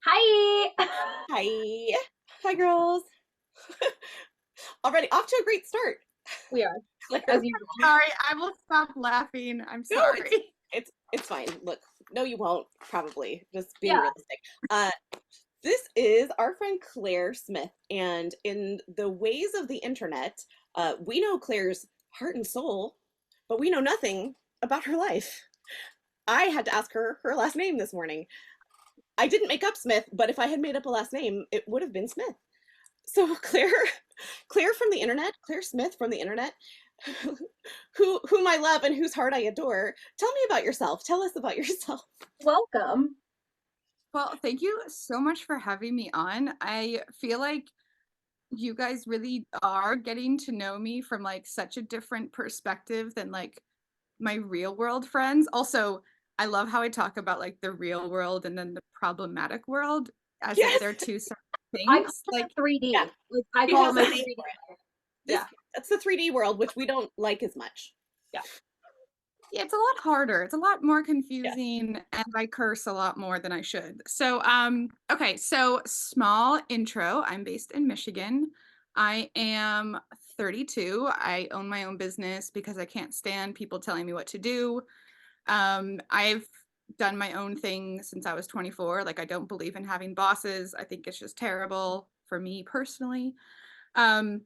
Hi. Hi. Hi, girls. Already off to a great start. We are, as Claire. usual. Sorry, I will stop laughing. I'm No, sorry. it's fine. Look, no, you won't, probably. Just being Yeah. realistic. Uh, this is our friend Claire Smith, and in the ways of the internet, we know Claire's heart and soul, but we know nothing about her life. I had to ask her her last name this morning. I didn't make up Smith, but if I had made up a last name, it would have been Smith. So Claire from the internet, Claire Smith from the internet, whom I love and whose heart I adore. Tell me about yourself. Tell us about yourself. Welcome. Well, thank you so much for having me on. I feel like you guys really are getting to know me from like such a different perspective than like my real world friends. Also, I love how I talk about like the real world and then the problematic world as if Yes, they're two separate I call things. it Like, the yeah. 3D. Like, I She call it has a my name 3D. for it. This Yeah. that's the 3D world, which we don't like as much. Yeah. yeah, it's a lot harder. It's a lot more Yes. confusing, and I curse a lot more than I should. So, okay, so small intro. I'm based in Michigan. I am 32. I own my own business because I can't stand people telling me what to do. I've done my own thing since I was 24. Like, I don't believe in having bosses. I think it's just terrible for me personally. Um,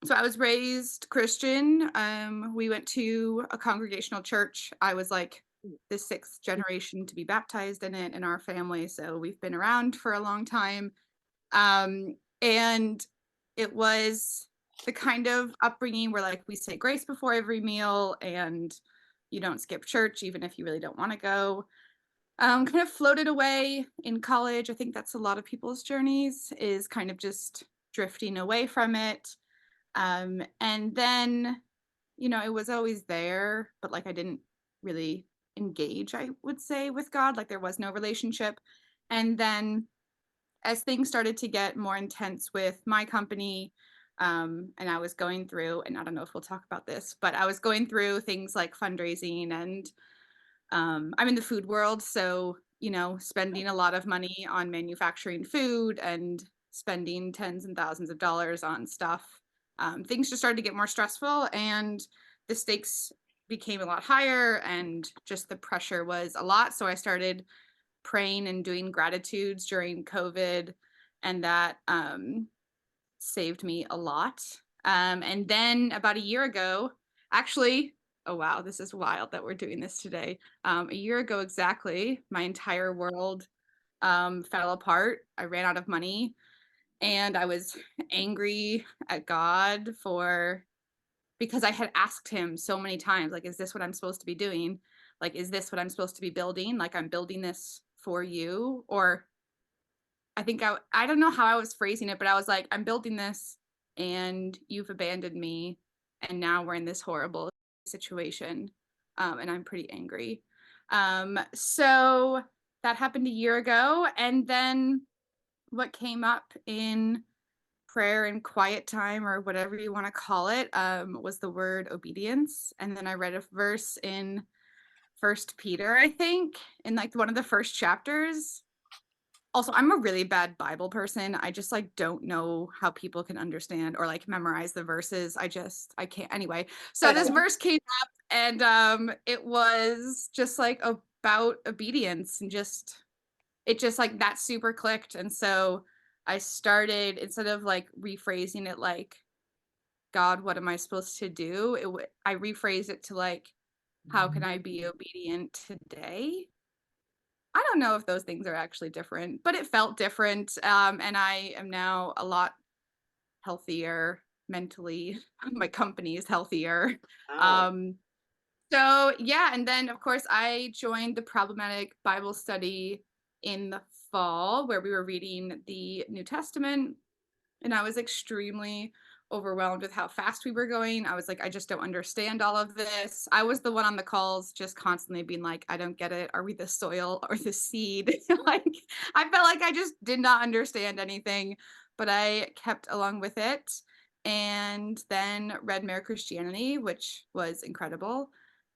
so I was raised Christian. We went to a congregational church. I was like the sixth generation to be baptized in it in our family. So we've been around for a long time. And it was the kind of upbringing where like we say grace before every meal and you don't skip church even if you really don't want to go. Kind of floated away in college. I think that's a lot of people's journeys is kind of just drifting away from it. And then, it was always there, but like I didn't really engage, I would say, with God. Like there was no relationship. And then as things started to get more intense with my company, and I was going through, and I don't know if we'll talk about this, but I was going through things like fundraising and I'm in the food world. So, spending a lot of money on manufacturing food and spending tens and thousands of dollars on stuff. Things just started to get more stressful and the stakes became a lot higher and just the pressure was a lot. So I started praying and doing gratitudes during COVID, and that saved me a lot. And then about a year ago, actually, oh wow, this is wild that we're doing this today. A year ago exactly, my entire world fell apart. I ran out of money and I was angry at God for because I had asked him so many times, like, is this what I'm supposed to be doing? Like, is this what I'm supposed to be building? Like, I'm building this for you. Or I don't know how I was phrasing it, but I was like, I'm building this and you've abandoned me. And now we're in this horrible situation. And I'm pretty angry. So that happened a year ago. And then what came up in prayer and quiet time or whatever you want to call it was the word obedience. And then I read a verse in First Peter, I think, in like one of the first chapters. Also, I'm a really bad Bible person. I just like don't know how people can understand or like memorize the verses. I can't. Anyway, so this verse came up and it was just like about obedience and just it just like that super clicked. And so I started instead of like rephrasing it like God, what am I supposed to do? I rephrased it to like how can I be obedient today? I don't know if those things are actually different, but it felt different. And I am now a lot healthier mentally. My company is healthier. Wow. Um, so yeah, and then of course I joined the problematic Bible study in the fall where we were reading the New Testament and I was extremely overwhelmed with how fast we were going. I was like, I just don't understand all of this. I was the one on the calls just constantly being like, I don't get it. Are we the soil or the seed? Like, I felt like I just did not understand anything, but I kept along with it. And then read Mere Christianity, which was incredible.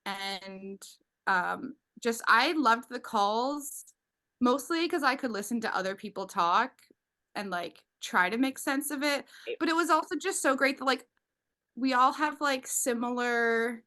And just, I loved the calls mostly because I could listen to other people talk and like try to make sense of it. But it was also just so great that like we all have like similar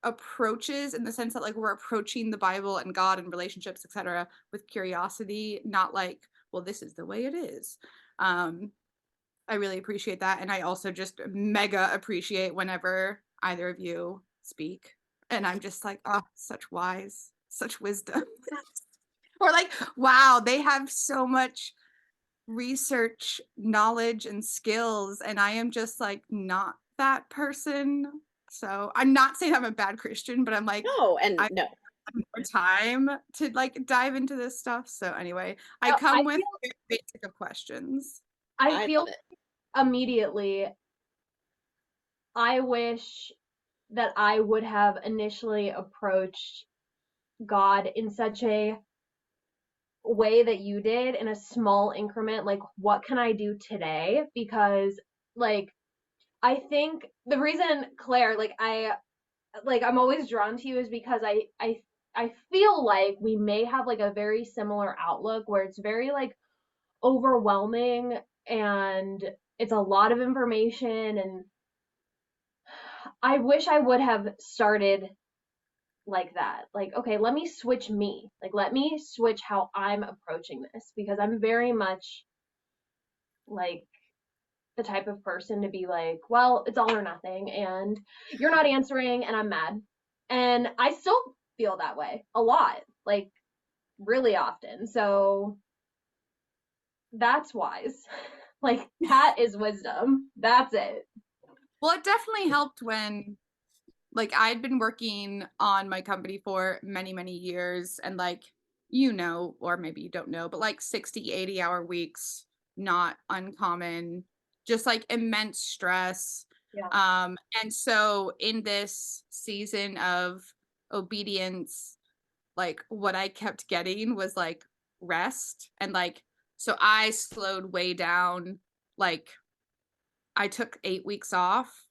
approaches in the sense that like we're approaching the Bible and God and relationships, etc., with curiosity, not like, well, this is the way it is. I really appreciate that. And I also just mega appreciate whenever either of you speak. And I'm just like, oh, such wisdom. Or like, wow, they have so much research knowledge and skills. And I am just like not that person. So I'm not saying I'm a bad Christian, but I'm like, No, and I no. have more time to like dive into this stuff. So anyway, I I come with feel basic of questions. I I feel love it. immediately I wish that I would have initially approached God in such a way that you did, in a small increment, like what can I do today? Because like I think the reason, Claire, I'm always drawn to you is because I feel like we may have like a very similar outlook where it's very like overwhelming and it's a lot of information, and I wish I would have started like that. Like, okay, let me switch me. Like, let me switch how I'm approaching this, because I'm very much like the type of person to be like, well, it's all or nothing, and you're not answering, and I'm mad. And I still feel that way a lot, like really often. So that's wise. Like, that is wisdom. That's it. Well, it definitely helped when like I'd been working on my company for many, many years and like, or maybe you don't know, but like 60, 80-hour weeks, not uncommon, just like immense stress. Yeah. And so in this season of obedience, like what I kept getting was like rest. And like, so I slowed way down. Like I took 8 weeks off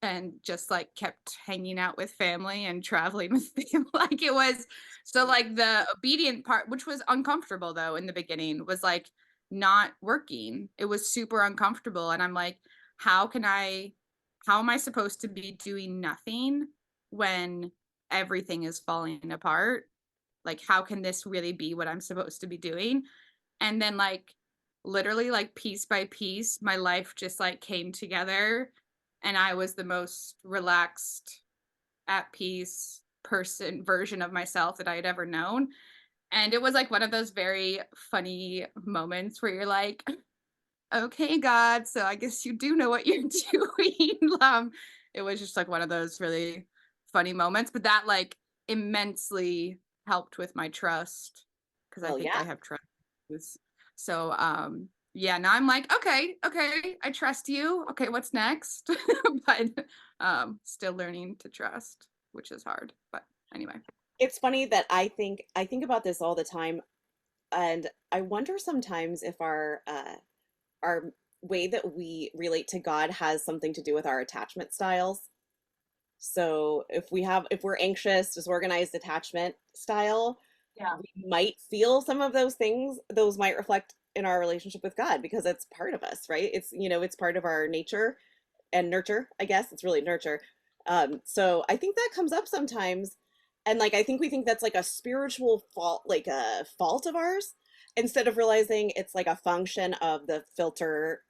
and just like kept hanging out with family and traveling with family. Like it was so like the obedient part, which was uncomfortable though in the beginning, was like not working. It was super uncomfortable. And I'm like, how am I supposed to be doing nothing when everything is falling apart? Like, how can this really be what I'm supposed to be doing? And then like literally like piece by piece my life just like came together and I was the most relaxed, at peace person version of myself that I had ever known. And it was like one of those very funny moments where you're like, okay, God, so I guess you do know what you're doing. It was just like one of those really funny moments, but that like immensely helped with my trust because I Well, think I yeah. have trust. So yeah, now I'm like, okay, I trust you. Okay, what's next? But still learning to trust, which is hard. But anyway. It's funny that I think about this all the time, and I wonder sometimes if our way that we relate to God has something to do with our attachment styles. So if we're anxious, disorganized attachment style, Yeah. we might feel some of those things. Those might reflect in our relationship with God because it's part of us, right? It's part of our nature and nurture, I guess. It's really nurture. So I think that comes up sometimes. And like I think we think that's like a spiritual fault, like a fault of ours, instead of realizing it's like a function of the filter.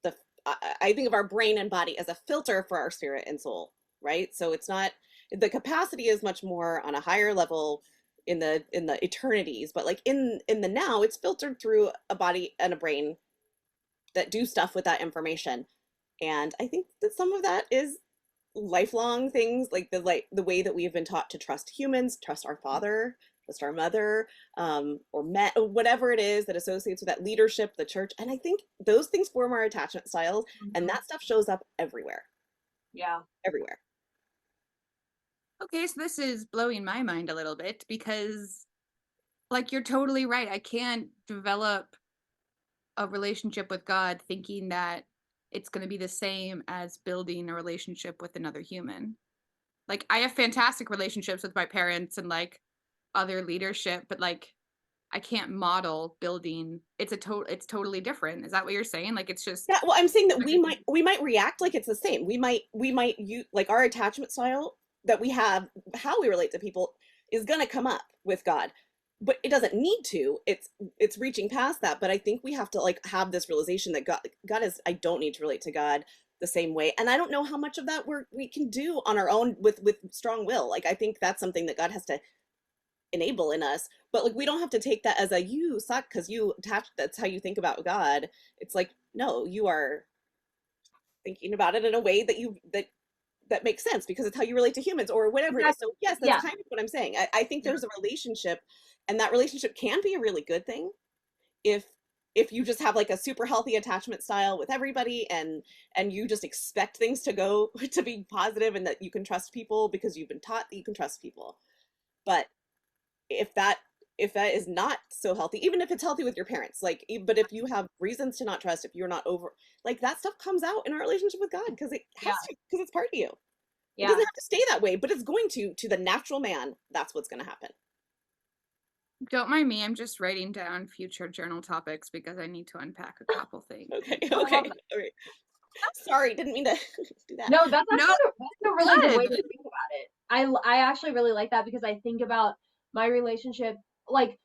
The I think of our brain and body as a filter for our spirit and soul, right? So it's not, the capacity is much more on a higher level in the eternities, but like in the now, it's filtered through a body and a brain that do stuff with that information. And I think that some of that is lifelong things, like the way that we have been taught to trust humans, trust our father, trust our mother, or whatever it is that associates with that leadership, the church. And I think those things form our attachment styles, and Mhm. that stuff shows up everywhere, Yeah. everywhere. Okay, so this is blowing my mind a little bit because like you're totally right. I can't develop a relationship with God thinking that it's going to be the same as building a relationship with another human. Like I have fantastic relationships with my parents and like other leadership, but like I can't model building. It's totally different. Is that what you're saying? Like it's just Yeah, well, I'm saying that we might react like it's the same. We might use like our attachment style that we have, how we relate to people is going to come up with God. But it doesn't need to. It's reaching past that, but I think we have to like have this realization that God is, I don't need to relate to God the same way. And I don't know how much of that we can do on our own with strong will. Like I think that's something that God has to enable in us, but like we don't have to take that as a you suck because you attach, that's how you think about God. It's like, no, you are thinking about it in a way that makes sense because it's how you relate to humans or whatever it is. So yes, that's Yeah. kind of what I'm saying. I think there's a relationship, and that relationship can be a really good thing if you just have like a super healthy attachment style with everybody, and you just expect things to go to be positive and that you can trust people because you've been taught that you can trust people. But if that is not so healthy, even if it's healthy with your parents, like, but if you have reasons to not trust, if you're not over, like that stuff comes out in our relationship with God because it has to, because it's part of you. It Yeah. doesn't have to stay that way, but it's going to the natural man. That's what's going to happen. don't mind me. I'm just writing down future journal topics because I need to unpack a couple things. Okay. I love Okay. that. All right. Sorry, didn't mean to do that. No, that's No, actually that's a really good way to good. think about it. I actually really like that because I think about my relationship, like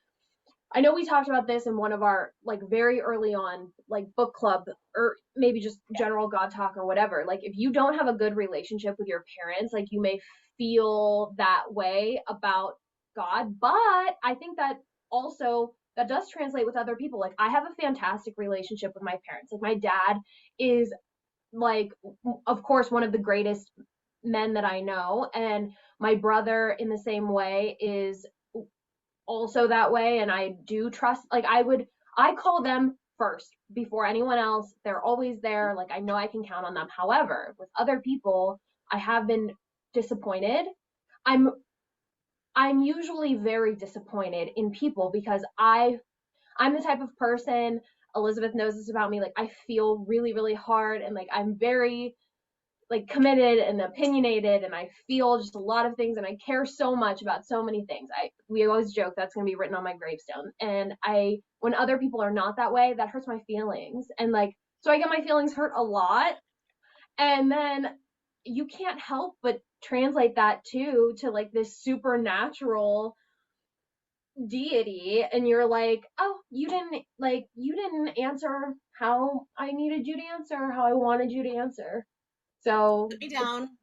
I know we talked about this in one of our like very early on like book club or maybe just general God talk or whatever. Like if you don't have a good relationship with your parents, like you may feel that way about God, but I think that also that does translate with other people. Like I have a fantastic relationship with my parents. Like my dad is like of course one of the greatest men that I know, and my brother in the same way is also that way, and I do trust, like I call them first before anyone else. They're always there, like I know I can count on them. However, with other people, I have been disappointed. I'm I'm usually very disappointed in people because I'm the type of person, Elizabeth knows this about me, like I feel really really hard, and like I'm very like committed and opinionated, and I feel just a lot of things, and I care so much about so many things. We always joke that's going to be written on my gravestone. And when other people are not that way, that hurts my feelings. And like so I get my feelings hurt a lot, and then you can't help but translate that too to like this supernatural deity, and you're like, "Oh, you didn't answer how I needed you to answer, how I wanted you to answer." So Let me down,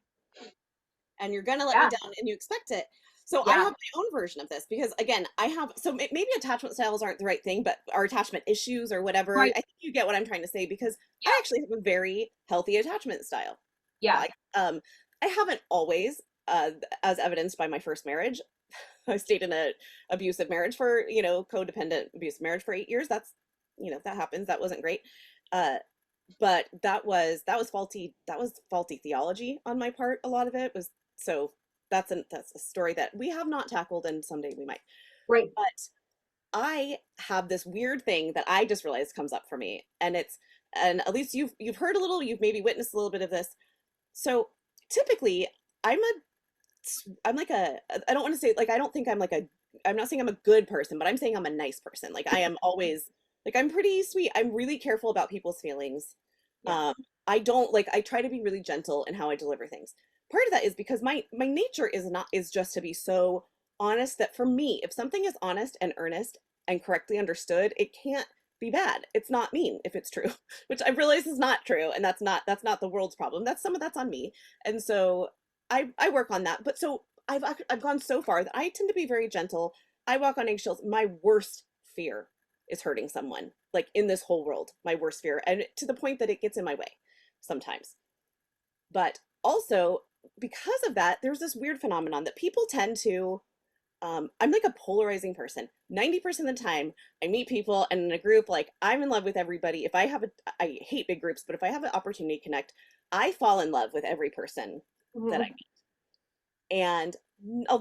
and you're gonna let me yeah, down, and you expect it. So I yeah, have my own version of this because again, I have, so maybe attachment styles aren't the right thing, but our attachment issues or whatever. I right, think you get what I'm trying to say because I yeah, actually have a very healthy attachment style. yeah, Like, I haven't always, as evidenced by my first marriage. I stayed in a abusive marriage for, codependent abusive marriage for 8 years. That's, that happens. That wasn't great. Uh, but that was faulty. That was faulty theology on my part. A lot of it was, so that's a story that we have not tackled, and someday we might. right, But I have this weird thing that I just realized comes up for me, and at least you've heard a little, you've maybe witnessed a little bit of this. So typically, I'm a I'm like a, I don't want to say, like, I don't think I'm like a, I'm not saying I'm a good person, but I'm saying I'm a nice person. Like I am always, like, I'm pretty sweet. I'm really careful about people's feelings. yeah, Um, I don't like, I try to be really gentle in how I deliver things. Part of that is because my nature is just to be so honest that for me, if something is honest and earnest and correctly understood, it can't be bad. It's not mean if it's true, which I realize is not true, and that's not the world's problem. That's on me. And so I work on that. But so I've gone so far that I tend to be very gentle. I walk on eggshells. My worst fear is hurting someone, like in this whole world, my worst fear, and to the point that it gets in my way sometimes. But also because of that, there's this weird phenomenon that people tend to, I'm like a polarizing person. 90% of the time, I meet people and in a group, like I'm in love with everybody. If I have I hate big groups, but if I have an opportunity to connect, I fall in love with every person that I mhm, meet. And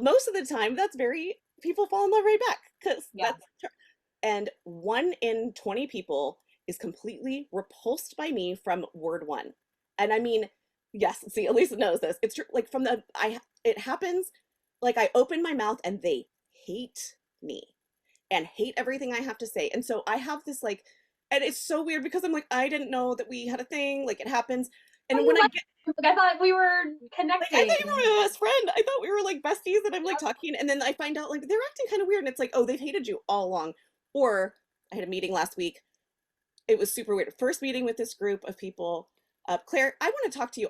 most of the time, that's people fall in love right back because yeah, and 1 in 20 people is completely repulsed by me from word one. And I mean, yes, see, Elisa knows this. It's true. Like it happens, like I open my mouth and they hate me. and hate everything I have to say. And so I have this like, and it's so weird because I'm like, I didn't know that we had a thing, like it happens. And when I get, I thought we were like, I connecting. thought you were my best friend. I thought we were like besties, and I'm like talking, and then I find out like they're acting kind of weird, and it's like, oh, they've hated you all along. Or I had a meeting last week. It was super weird. First meeting with this group of people. Claire, I want to talk to you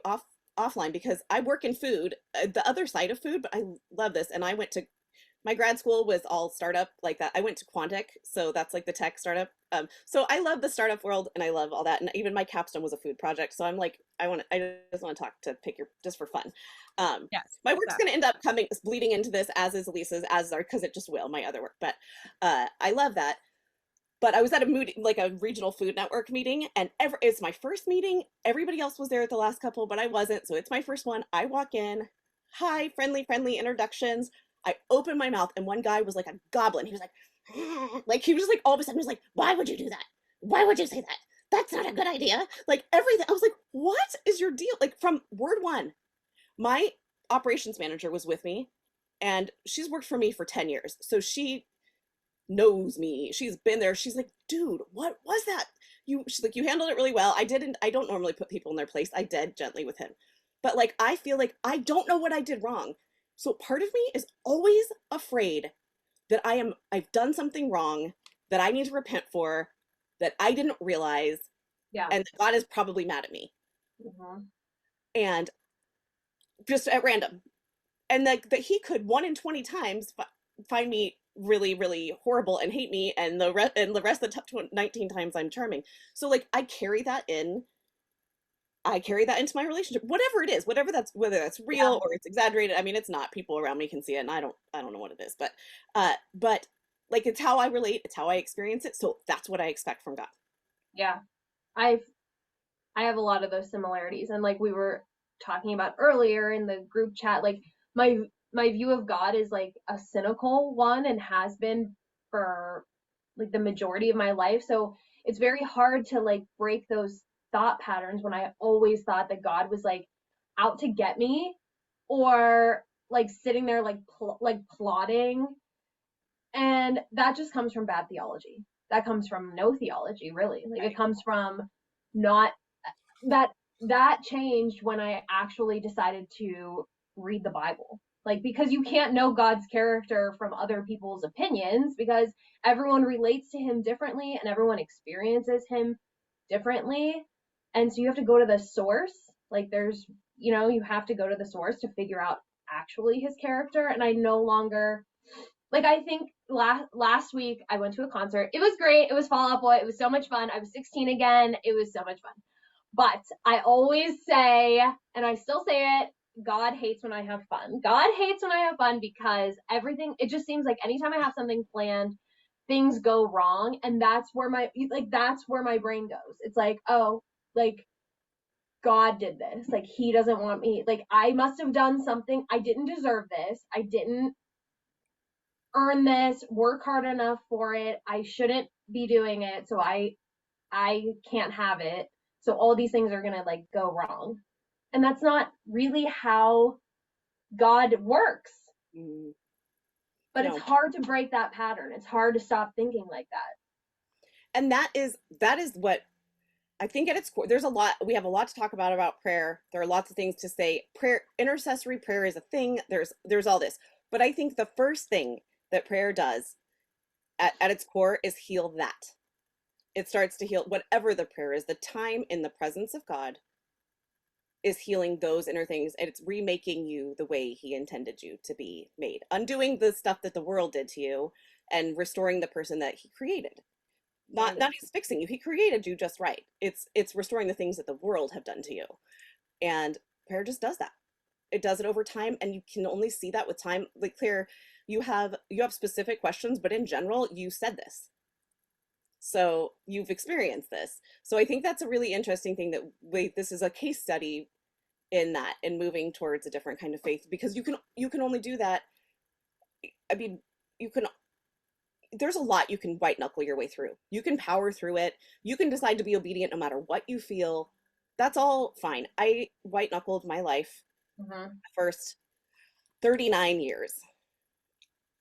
offline because I work in food, the other side of food, but I love this. And I went to my grad school was all startup like that. I went to Quantic, so that's like the tech startup. So I love the startup world and I love all that. And even my capstone was a food project. So I'm like, I just want to talk to pick your just for fun. Yes, my work's going to end up bleeding into this, as is Elisa's, as are, because it just will, my other work. But I love that. But I was at a regional food network meeting, and it's my first meeting. Everybody else was there at the last couple, but I wasn't. So it's my first one. I walk in, hi, friendly introductions. I open my mouth, and one guy was like a goblin. He was like he was just like, all of a sudden, he was like, why would you do that? Why would you say that? That's not a good idea. Like everything. I was like, what is your deal? Like from word one, my operations manager was with me, and she's worked for me for 10 years. So she knows me. She's been there. She's like, dude, what was that? She's like, you handled it really well. I don't normally put people in their place. I did gently with him. But like, I feel like I don't know what I did wrong. So part of me is always afraid that I've done something wrong, that I need to repent for, that I didn't realize, and that God is probably mad at me. And just at random. And like that he could 1 in 20 times find me really, really horrible and hate me, and the rest of the 19 times I'm charming. So like I carry that into my relationship, whatever it is, whether that's real or it's exaggerated. I mean, it's not. People around me can see it, and I don't know what it is, but like it's how I relate, it's how I experience it. So that's what I expect from God. Yeah, I have a lot of those similarities, and like we were talking about earlier in the group chat, like my view of God is like a cynical one and has been for like the majority of my life. So it's very hard to like break those thought patterns when I always thought that God was like out to get me, or like sitting there like plotting. And that just comes from bad theology. That comes from no theology, really. Like it comes from not that changed when I actually decided to read the Bible. Like, because you can't know God's character from other people's opinions, because everyone relates to him differently and everyone experiences him differently. And so you have to go to the source. Like you have to go to the source to figure out actually his character. And I no longer, like, I think last week I went to a concert. It was great. It was Fall Out Boy. It was so much fun. I was 16 again. It was so much fun. But I always say, and I still say it, God hates when I have fun. God hates when I have fun because it just seems like anytime I have something planned, things go wrong. And that's where my brain goes. It's like, oh, like God did this. Like he doesn't want me. Like I must have done something. I didn't deserve this. I didn't earn this, work hard enough for it. I shouldn't be doing it. So I can't have it. So all these things are going to like go wrong. And that's not really how God works. But no. It's hard to break that pattern. It's hard to stop thinking like that. And that is what I think at its core, we have a lot to talk about prayer. There are lots of things to say. Intercessory prayer is a thing. There's all this. But I think the first thing that prayer does at its core is heal that. It starts to heal whatever the prayer is. The time in the presence of God is healing those inner things, and it's remaking you the way he intended you to be made, undoing the stuff that the world did to you and restoring the person that he created. Not he's fixing you. He created you just right. It's restoring the things that the world have done to you. And prayer just does that. It does it over time, and you can only see that with time. Like Claire, you have specific questions, but in general, you said this. So you've experienced this. So I think that's a really interesting thing that this is a case study in that, in moving towards a different kind of faith, because you can only do that. I mean, there's a lot you can white knuckle your way through. You can power through it. You can decide to be obedient no matter what you feel. That's all fine. I white knuckled my life the first 39 years.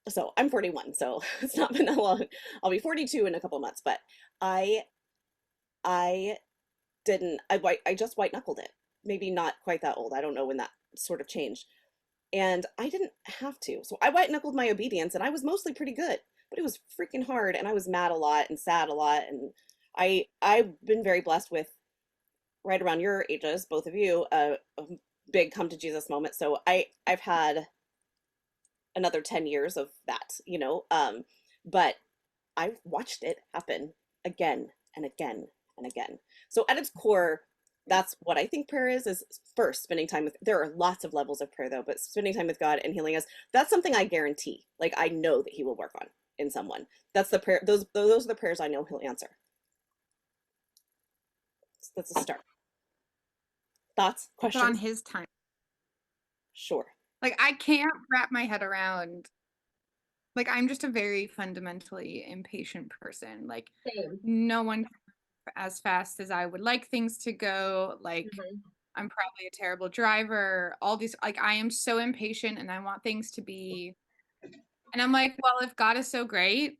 so I'm 41, so it's not been that long. I'll be 42 in a couple months, but I I didn't I just white knuckled it. Maybe not quite that old. I don't know when that sort of changed. And I didn't have to. So I white knuckled my obedience and I was mostly pretty good, but it was freaking hard and I was mad a lot and sad a lot and I've been very blessed with right around your ages, both of you, a big come to Jesus moment. So I've had another 10 years of that, but I've watched it happen again and again and again. So at its core, that's what I think prayer is first spending time with, there are lots of levels of prayer though, but spending time with God and healing us, that's something I guarantee. Like I know that he will work on in someone. That's the prayer, those are the prayers I know he'll answer. So that's a start. Thoughts, But questions? on his time. Sure. Like I can't wrap my head around, like I'm just a very fundamentally impatient person. Like Same. no one as fast as I would like things to go. Like I'm probably a terrible driver. All these, like I am so impatient and I want things to be, and I'm like, well, if God is so great,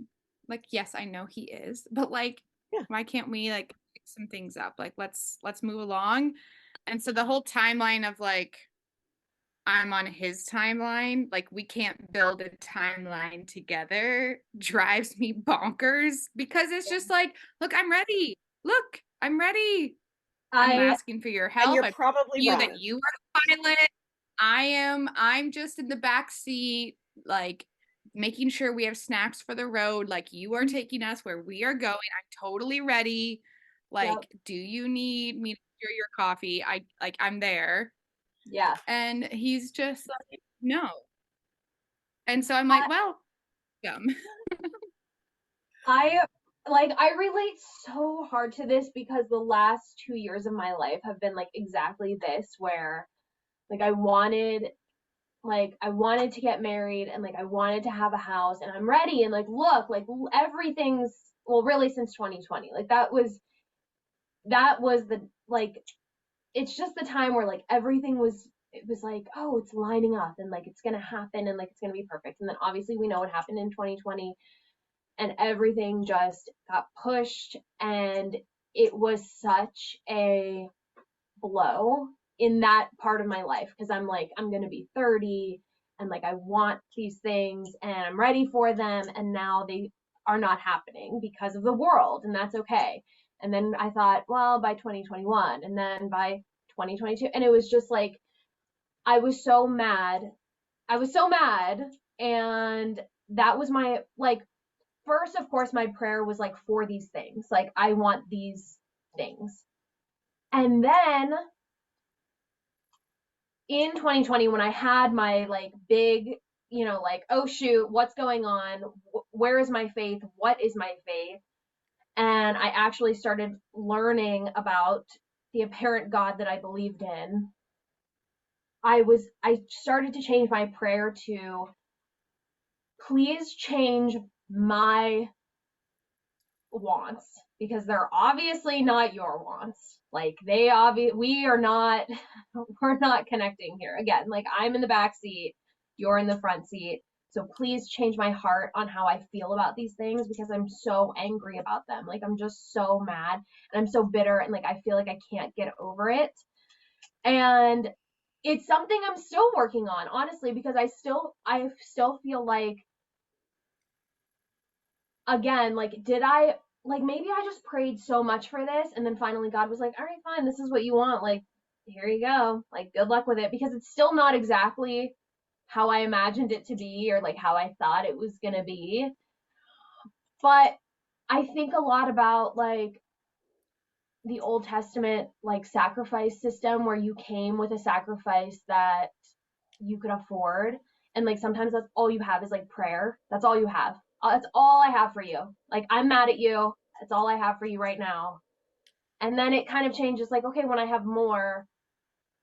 like yes, I know he is, but like Yeah. why can't we like pick some things up? Like let's move along. And so the whole timeline of like I'm on his timeline, like we can't build a timeline together, drives me bonkers because it's just like, look, I'm ready. Look, I'm ready. I'm I asking for your And help. you're I probably you wrong. that you are the pilot. I'm just in the back seat, like making sure we have snacks for the road. Like you are taking us where we are going. I'm totally ready. Like, Yep. do you need me to stir your coffee? I'm there. Yeah. And he's just like, no. And so I'm like, well, I I relate so hard to this because the last 2 years of my life have been like exactly this, where like I wanted to get married and like I wanted to have a house and I'm ready and like look, like everything's, well, really since 2020. Like that was the like it's just the time where like everything was, it was like, oh, it's lining up and like it's gonna happen and like it's gonna be perfect. And then obviously we know what happened in 2020 and everything just got pushed, and it was such a blow in that part of my life because I'm like, I'm going to be 30 and like I want these things and I'm ready for them, and now they are not happening because of the world, and that's okay. And then I thought, well, by 2021 and then by 2022, and it was just like I was so mad. I was so mad, and that was my like first, of course, my prayer was like for these things. Like, I want these things. And then in 2020, when I had my like big, like, oh shoot, what's going on? Where is my faith? What is my faith? And I actually started learning about the apparent God that I believed in. I started to change my prayer to, please change my wants, because they're obviously not your wants. Like we are not we're not connecting here. Again, like I'm in the back seat, you're in the front seat. So please change my heart on how I feel about these things, because I'm so angry about them. Like I'm just so mad and I'm so bitter and like I feel like I can't get over it. And it's something I'm still working on, honestly, because I still feel like, again, like, did I, like, maybe I just prayed so much for this and then finally God was like, all right, fine, this is what you want, like, here you go, like, good luck with it, because it's still not exactly how I imagined it to be or like how I thought it was gonna be. But I think a lot about like the Old Testament like sacrifice system, where you came with a sacrifice that you could afford, and like sometimes that's all you have is like prayer. That's all you have. That's all I have for you. Like, I'm mad at you. That's all I have for you right now. And then it kind of changes, like, okay, when I have more,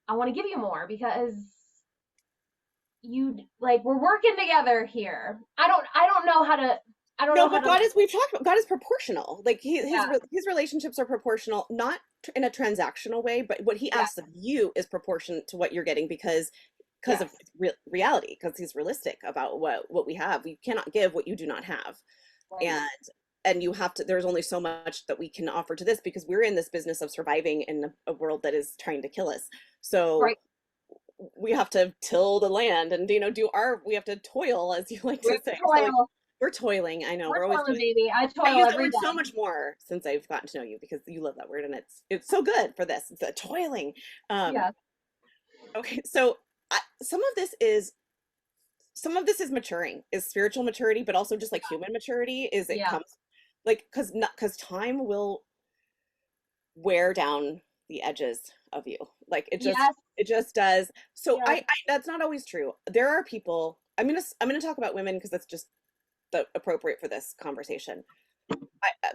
I want to give you more, because you, like, we're working together here. I don't know how to, I don't No, know how but to, God is, we've talked about, God is proportional. Like yeah, his relationships are proportional, not in a transactional way, but what he yeah, asks of you is proportionate to what you're getting, because because of reality, because he's realistic about what we have. You cannot give what you do not have. Right. And you have to, there's only so much that we can offer to this, because we're in this business of surviving in a world that is trying to kill us. So Right. we have to till the land and, we have to toil, as you like to say. Toil. So we're toiling. I know We're we're always toiling, toiling. baby. I I toil use that every word day. so much more since I've gotten to know you, because you love that word, and it's so good for this. It's a toiling. Yes. Okay, so some of this is maturing, is spiritual maturity, but also just like human maturity. Is it comes like, because time will wear down the edges of you, like it just does. So Yes. I that's not always true. There are people, I'm gonna talk about women because that's just the appropriate for this conversation.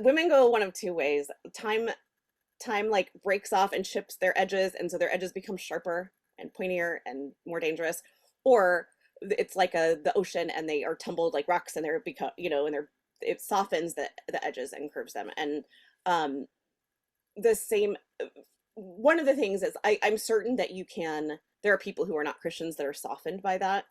Women go one of two ways. Time like breaks off and chips their edges, and so their edges become sharper and pointier and more dangerous. Or it's like the ocean, and they are tumbled like rocks, and they're become, and it softens the edges and curves them. And the same one of the things is, I'm certain that there are people who are not Christians that are softened by that.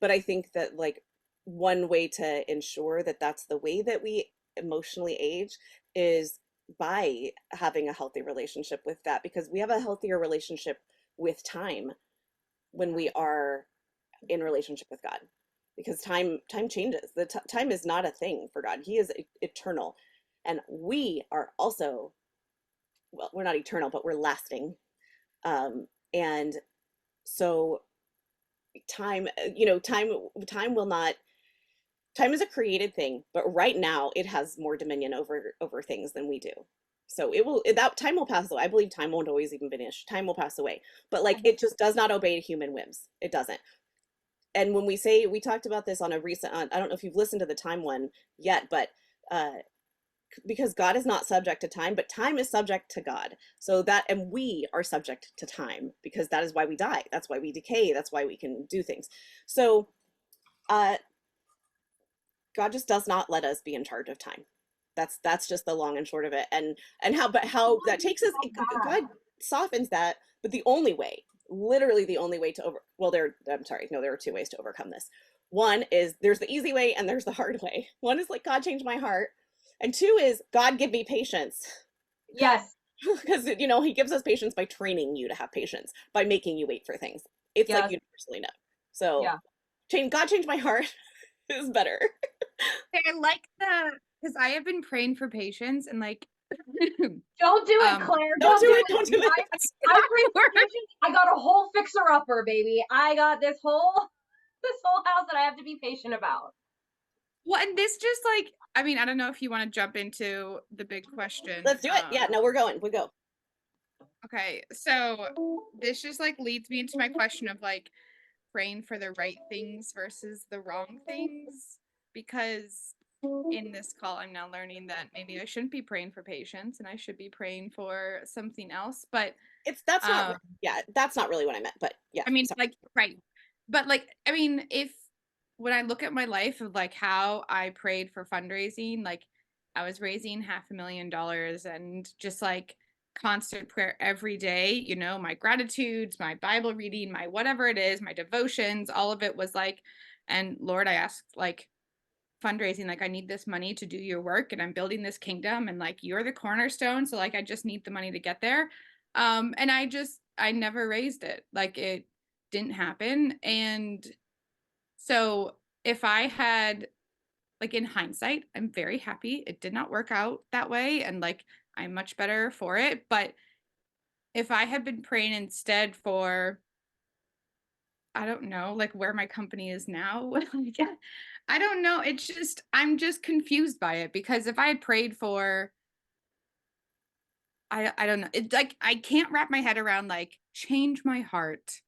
But I think that, like, one way to ensure that that's the way that we emotionally age is by having a healthy relationship with that, because we have a healthier relationship with time when we are in relationship with God, because time changes. Time is not a thing for God. He is eternal, and we are also, well, we're not eternal, but we're lasting. And so time, time will not, time is a created thing, but right now it has more dominion over things than we do. So that time will pass away. I believe time won't always even finish. Time will pass away, but like, it just does not obey human whims. It doesn't. And when we talked about this on a recent, I don't know if you've listened to the time one yet, but because God is not subject to time, but time is subject to God. So that, and we are subject to time, because that is why we die. That's why we decay. That's why we can do things. So God just does not let us be in charge of time. That's just the long and short of it. And how that takes us, God softens that, but the only way, literally the only way to there are two ways to overcome this. One is, there's the easy way and there's the hard way. One is like, God change my heart. And two is, God give me patience. Yes. Because, he gives us patience by training you to have patience, by making you wait for things. It's like universally known. So God change my heart is better. I like that, because I have been praying for patience, and like don't do it, Claire. Don't do it. Don't do it. I prayed for patience. I got a whole fixer-upper, baby. I got this whole house that I have to be patient about. Well, and this just like, I mean, I don't know if you want to jump into the big question. Let's do it. Yeah, no, we're going. We go. Okay, so this just like leads me into my question of like praying for the right things versus the wrong things, because in this call I'm now learning that maybe I shouldn't be praying for patience and I should be praying for something else. But that's not really what I meant. But yeah, I mean, like, right. But like, I mean, when I look at my life of like how I prayed for fundraising, like I was raising $500,000 and just like constant prayer every day, my gratitudes, my Bible reading, my whatever it is, my devotions, all of it was like, and Lord, I asked like fundraising, like I need this money to do your work, and I'm building this kingdom, and like you're the cornerstone, so like I just need the money to get there. And I never raised it. Like it didn't happen. And so if I had, like, in hindsight, I'm very happy it did not work out that way, and like I'm much better for it. But if I had been praying instead for, I don't know, like where my company is now, like, I don't know. It's just, I'm just confused by it, because if I had prayed for, I don't know. It's like, I can't wrap my head around like change my heart.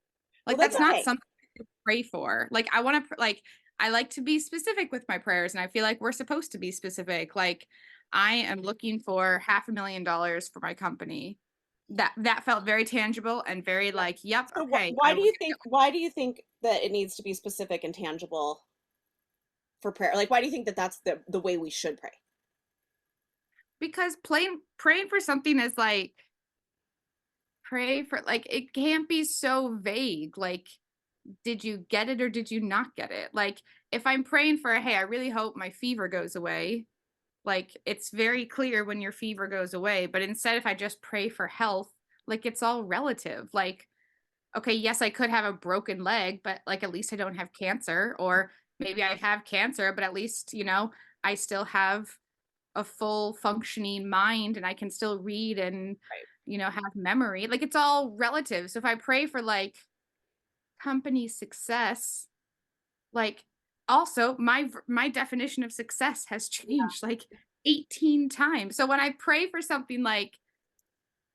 Like, well, that's not something to pray for. Like, I want to, like, I like to be specific with my prayers, and I feel like we're supposed to be specific. Like, I am looking for $500,000 for my company. That felt very tangible and very like, yep. So Okay. why do you think that it needs to be specific and tangible for prayer? Like, why do you think that that's the way we should pray? Because praying for something is like, pray for, like, it can't be so vague. Like did you get it or did you not get it? Like, if I'm praying for, hey, I really hope my fever goes away, like, it's very clear when your fever goes away. But instead, if I just pray for health, like, it's all relative. Like, okay, yes, I could have a broken leg, but like, at least I don't have cancer. Or maybe I have cancer, but at least, I still have a full functioning mind and I can still read and, Right. have memory. Like, it's all relative. So if I pray for like company success, like, also my definition of success has changed like 18 times. So when I pray for something like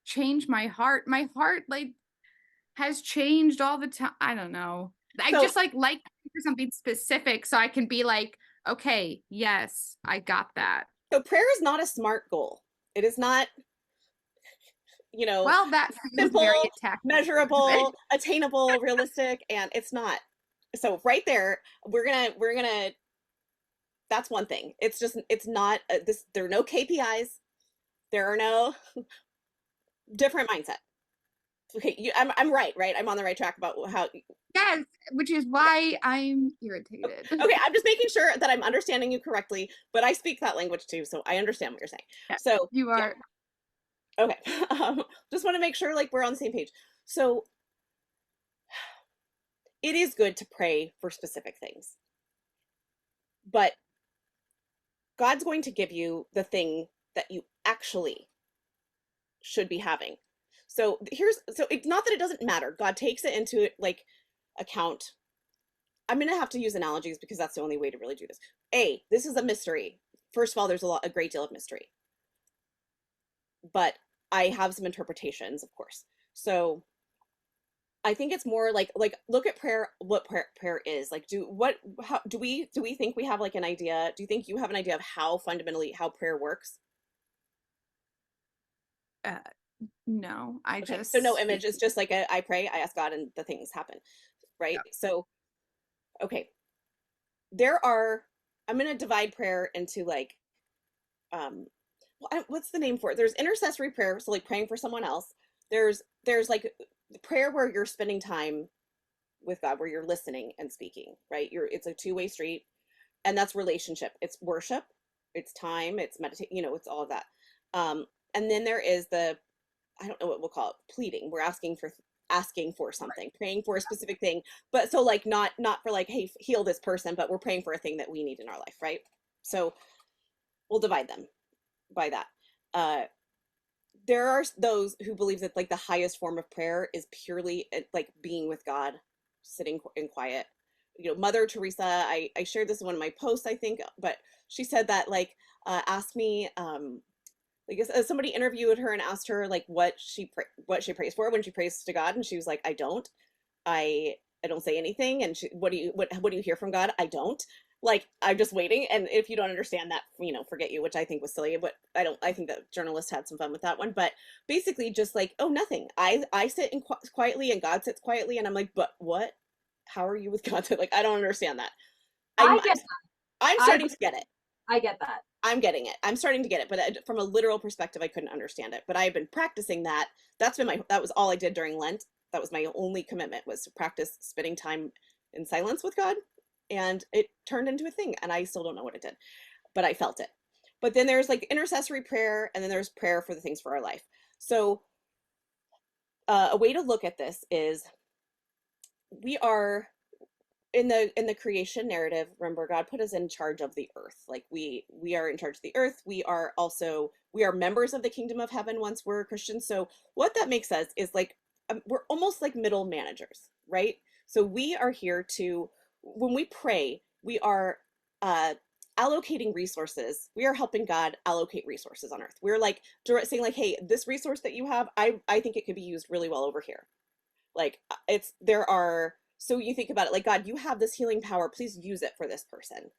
change my heart like has changed all the time. I don't know. I So just like for something specific so I can be like, okay, yes, I got that. so prayer is not a SMART goal. It is not, Well, that feels very simple, attacked. measurable, attainable, realistic, and it's not. So right there, we're gonna that's one thing. It's not this. There are no KPIs. There are no different mindset. Okay, I'm right, right? I'm on the right track about how. Yes, which is why I'm irritated. Okay, I'm just making sure that I'm understanding you correctly, but I speak that language too, so I understand what you're saying. Yeah, So you are. yeah. Okay, just want to make sure like we're on the same page. So it is good to pray for specific things, but God's going to give you the thing that you actually should be having. So it's not that it doesn't matter. God takes it into like account. I'm going to have to use analogies because that's the only way to really do this. This is a mystery. First of all, there's a great deal of mystery, but I have some interpretations, of course. So I think it's more like look at prayer, what prayer is. Like how do we think we have like an idea? Do you think you have an idea of how fundamentally how prayer works? Uh, no, I Okay, so no just image. It's just like I pray, I ask God, and the things happen, right? yeah. So okay, I'm going to divide prayer into like um what's the name for it? There's intercessory prayer, so like praying for someone else. There's like prayer where you're spending time with God, where you're listening and speaking, right? It's a two-way street, and that's relationship. It's worship, it's time, it's meditate, it's all of that. And then there is I don't know what we'll call it, pleading. We're asking for something, praying for a specific thing, but so like not for like, hey, heal this person, but we're praying for a thing that we need in our life, right? So we'll divide them by that. There are those who believe that like the highest form of prayer is purely like being with God, sitting in quiet. Mother Teresa, I shared this in one of my posts, I think, but she said that like ask me I guess somebody interviewed her and asked her like what she prays for when she prays to God, and she was like, I don't say anything. And what do you hear from God? I don't. Like, I'm just waiting. And if you don't understand that, forget you, which I think was silly. But I think that journalists had some fun with that one. But basically, just like, oh, nothing. I sit quietly, and God sits quietly, and I'm like, but what? How are you with God? Like, I don't understand that. I get that. I'm starting to get it. I get that. I'm getting it. I'm starting to get it, but from a literal perspective, I couldn't understand it. But I have been practicing that. That was all I did during Lent. That was my only commitment, was to practice spending time in silence with God. And it turned into a thing, and I still don't know what it did, but I felt it. But then there's like intercessory prayer, and then there's prayer for the things for our life. So a way to look at this is we are in the creation narrative. Remember, God put us in charge of the earth. Like we are in charge of the earth. We are members of the kingdom of heaven once we're Christians. So what that makes us is like we're almost like middle managers, right? So we are here to, when we pray, we are allocating resources. We are helping God allocate resources on earth. We're like saying like, hey, this resource that you have, I think it could be used really well over here. Like so you think about it like, God, you have this healing power, please use it for this person.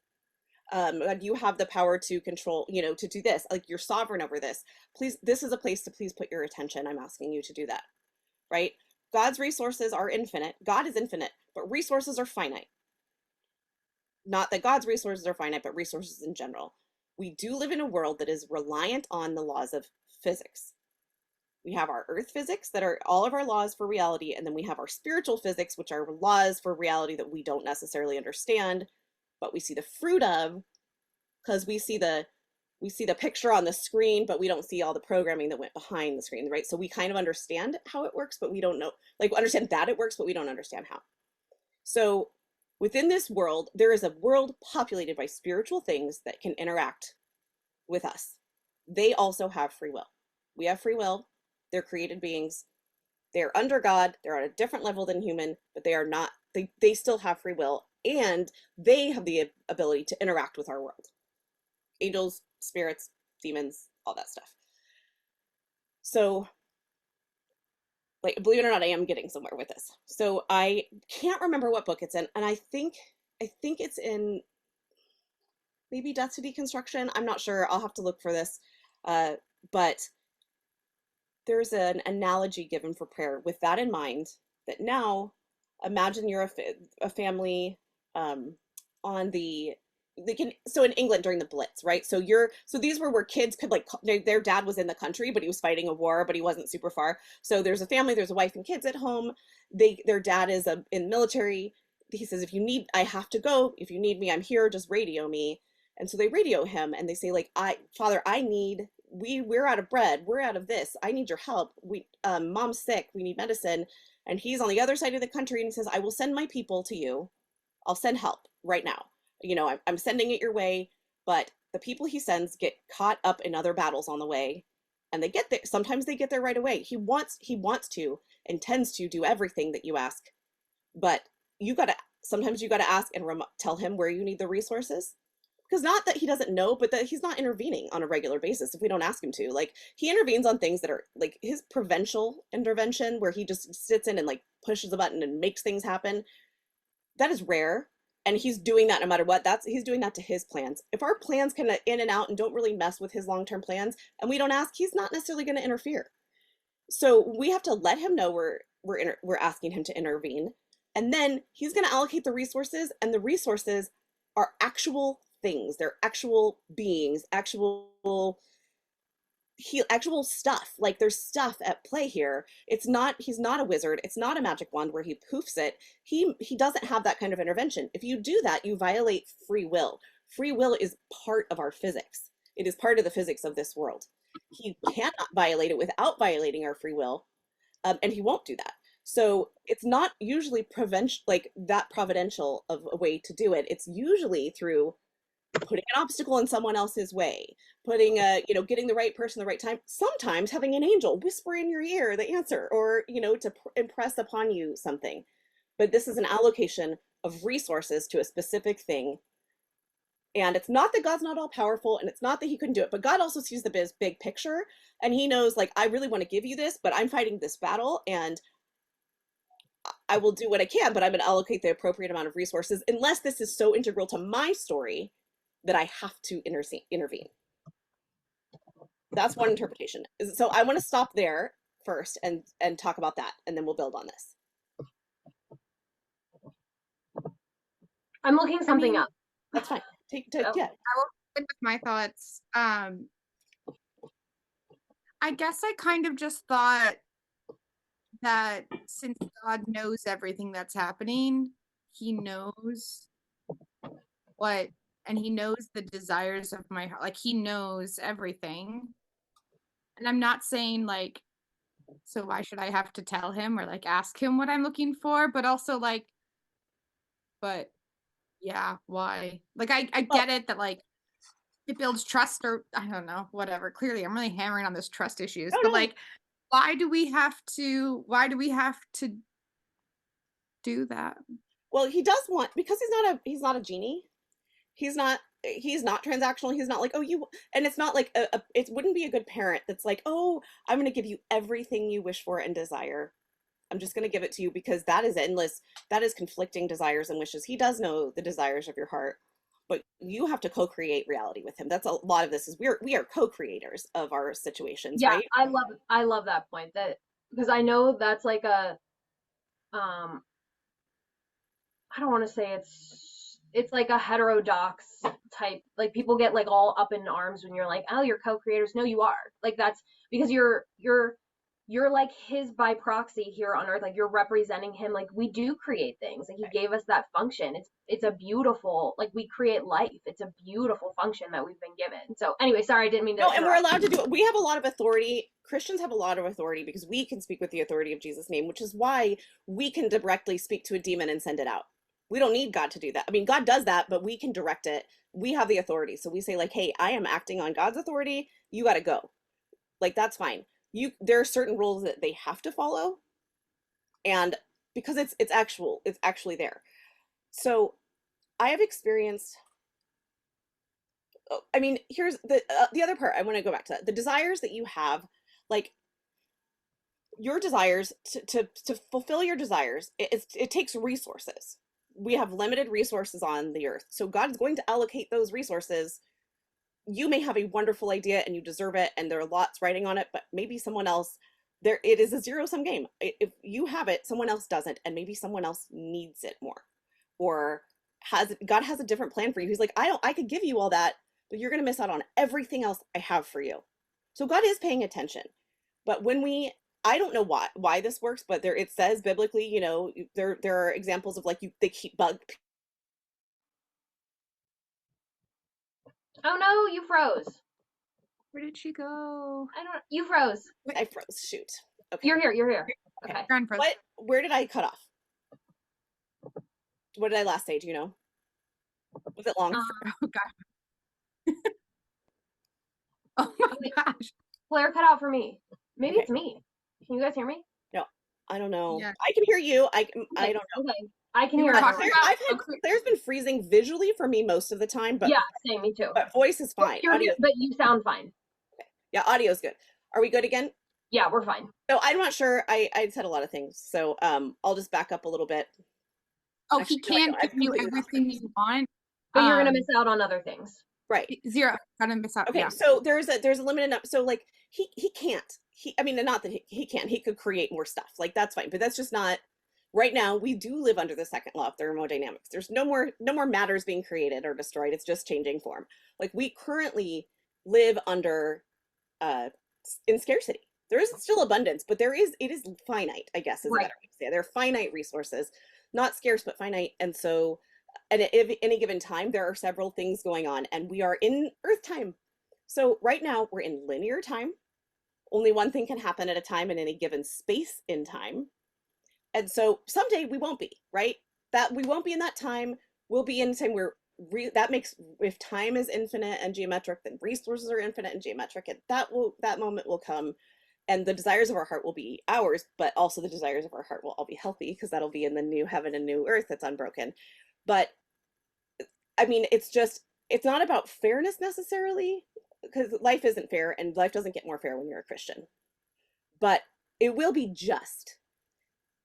God, you have the power to control, to do this, like you're sovereign over this. Please, this is a place to please put your attention. I'm asking you to do that, right? God's resources are infinite. God is infinite, but resources are finite. Not that God's resources are finite, but resources in general. We do live in a world that is reliant on the laws of physics. We have our earth physics that are all of our laws for reality, and then we have our spiritual physics, which are laws for reality that we don't necessarily understand, but we see the fruit of, because we see the picture on the screen, but we don't see all the programming that went behind the screen, right? So we kind of understand how it works, but we don't know, like, understand that it works, but we don't understand how. So within this world, there is a world populated by spiritual things that can interact with us. They also have free will. We have free will. They're created beings. They're under God. They're on a different level than human, but they are not, they still have free will, and they have the ability to interact with our world. Angels, spirits, demons, all that stuff. So, like, believe it or not, I am getting somewhere with this. So I can't remember what book it's in, and I think it's in maybe Death to Deconstruction. I'm not sure. I'll have to look for this. But there's an analogy given for prayer with that in mind, that now imagine you're a family on the, they can, so in England during the Blitz, right? So these were where kids could, like, their dad was in the country, but he was fighting a war, but he wasn't super far. So there's a family, there's a wife and kids at home. Their dad is in the military. He says, I have to go. If you need me, I'm here. Just radio me. And so they radio him and they say, like, Father, we're out of bread. We're out of this. I need your help. Mom's sick. We need medicine. And he's on the other side of the country and he says, I will send my people to you. I'll send help right now. I'm sending it your way, but the people he sends get caught up in other battles on the way, and they get there. Sometimes they get there right away. He wants to, intends to do everything that you ask, but sometimes you gotta ask and tell him where you need the resources. Because not that he doesn't know, but that he's not intervening on a regular basis if we don't ask him to. Like, he intervenes on things that are like his providential intervention, where he just sits in and, like, pushes a button and makes things happen. That is rare. And he's doing that no matter what. He's doing that to his plans. If our plans kind of in and out and don't really mess with his long-term plans, and we don't ask, he's not necessarily going to interfere. So we have to let him know we're asking him to intervene, and then he's going to allocate the resources, and the resources are actual things. They're actual beings, actual stuff. Like, there's stuff at play here. He's not a wizard. It's not a magic wand where he poofs it. He doesn't have that kind of intervention. If you do that, you violate free will. Free will is part of our physics. It is part of the physics of this world. He cannot violate it without violating our free will, and he won't do that. So it's not usually providential of a way to do it. It's usually through putting an obstacle in someone else's way, getting the right person the right time, sometimes having an angel whisper in your ear the answer, or, to impress upon you something. But this is an allocation of resources to a specific thing. And it's not that God's not all powerful, and it's not that he couldn't do it, but God also sees the big picture, and he knows, like, I really want to give you this, but I'm fighting this battle, and I will do what I can, but I'm going to allocate the appropriate amount of resources, unless this is so integral to my story that I have to intervene. That's one interpretation. So I want to stop there first and talk about that, and then we'll build on this. I'm looking something up. That's fine. Yeah. I will stick with my thoughts. I guess I kind of just thought that since God knows everything that's happening, he knows and he knows the desires of my heart. Like, he knows everything. And I'm not saying, like, so why should I have to tell him or, like, ask him what I'm looking for? But also, like, but yeah, why? Like, I get it that, like, it builds trust, or I don't know, whatever. Clearly, I'm really hammering on this trust issues. But like, why do we have to do that? Well, he does want, because he's not a genie. He's not transactional. He's not like, and it's not like it wouldn't be a good parent that's like, oh, I'm going to give you everything you wish for and desire. I'm just going to give it to you, because that is endless. That is conflicting desires and wishes. He does know the desires of your heart, but you have to co-create reality with him. That's a lot of this is we are co-creators of our situations. Yeah, right? I love that point, that because I know that's like a I don't want to say it's like a heterodox type, like, people get, like, all up in arms when you're like, oh, you're co-creators. No, you are. Like, that's because you're you're like his by proxy here on earth. Like you're representing him. Like we do create things. Like he gave us that function. It's a beautiful, like we create life. It's a beautiful function that we've been given. So anyway, sorry, I didn't mean to No, and we're interrupt. allowed to do it. We have a lot of authority. Christians have a lot of authority because we can speak with the authority of Jesus' name, which is why we can directly speak to a demon and send it out. We don't need God to do that. I mean, God does that, but we can direct it. We have the authority. So we say like, "Hey, I am acting on God's authority. You got to go." Like that's fine. There are certain rules that they have to follow, and because it's actually there. So I have experienced. I mean, here's the other part. I want to go back to that. The desires that you have, like your desires to fulfill your desires, it takes resources. We have limited resources on the earth, so God is going to allocate those resources. You may have a wonderful idea and you deserve it, and there are lots writing on it, but maybe someone else. There, it is a zero-sum game. If you have it, someone else doesn't, and maybe someone else needs it more, or God has a different plan for you. He's like, I could give you all that, but you're going to miss out on everything else I have for you. So God is paying attention. But I don't know why this works, but it says biblically, there are examples of like they keep bug. Oh no, you froze. Where did she go? You froze. I froze. Shoot. Okay. You're here. Okay. Where did I cut off? What did I last say? Do you know? Was it long? Oh gosh. Oh my gosh. Claire cut out for me. Maybe Okay. it's me. Can you guys hear me? No, I don't know. Yeah. I can hear you. I don't know. Okay. I can We hear were it. talking Claire's been freezing visually for me most of the time, but Yeah, same, me too. but voice is fine. Audio, but you sound fine. yeah, audio's good. Are we good again? Yeah, we're fine. So I'm not sure. I said a lot of things, so I'll just back up a little bit. Oh, Actually, he can't I've give you completely lost everything it. you want. But you're gonna miss out on other things. Right. Zero. Gonna miss out. Okay, Yeah. so there's a limited number. So like he can't. I mean, not that he can't. He could create more stuff. Like that's fine, but that's just not. Right now, we do live under the second law of thermodynamics. There's no more matters being created or destroyed. It's just changing form. Like we currently live under in scarcity. There is still abundance, but it is finite, I guess is a better way to say it. There are finite resources, not scarce, but finite. And so at any given time, there are several things going on, and we are in Earth time. So right now, we're in linear time. Only one thing can happen at a time in any given space in time. And so someday we won't be, right? That we won't be in that time. We'll be in time where that makes, if time is infinite and geometric, then resources are infinite and geometric, and that moment will come, and the desires of our heart will be ours, but also the desires of our heart will all be healthy because that'll be in the new heaven and new earth that's unbroken. But I mean, it's not about fairness necessarily, because life isn't fair and life doesn't get more fair when you're a Christian, but it will be just.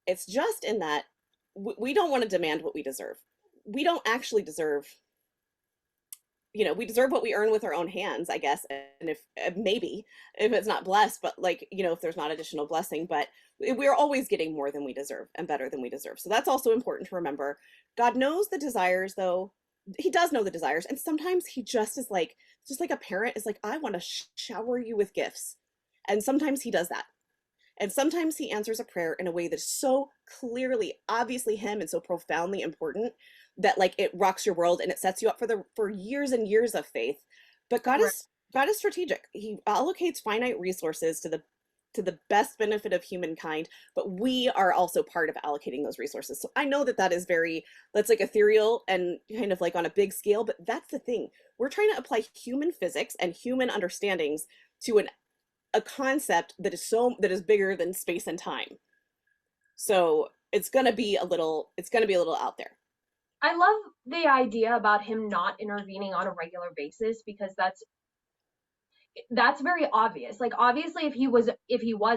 It's just in that we don't want to demand what we deserve. We don't actually deserve, we deserve what we earn with our own hands, I guess. And if maybe if it's not blessed, but like, if there's not additional blessing, but we're always getting more than we deserve and better than we deserve. So that's also important to remember. God knows the desires, though. He does know the desires. And sometimes he just is like, just like a parent is like, I want to shower you with gifts. And sometimes he does that. And sometimes he answers a prayer in a way that's so clearly, obviously him and so profoundly important that like it rocks your world and it sets you up for years and years of faith. But God is strategic. He allocates finite resources to the best benefit of humankind, but we are also part of allocating those resources. So I know that's like ethereal and kind of like on a big scale, but that's the thing. We're trying to apply human physics and human understandings to a concept that is bigger than space and time. So it's gonna be a little out there. I love the idea about him not intervening on a regular basis, because that's very obvious. Like obviously if he was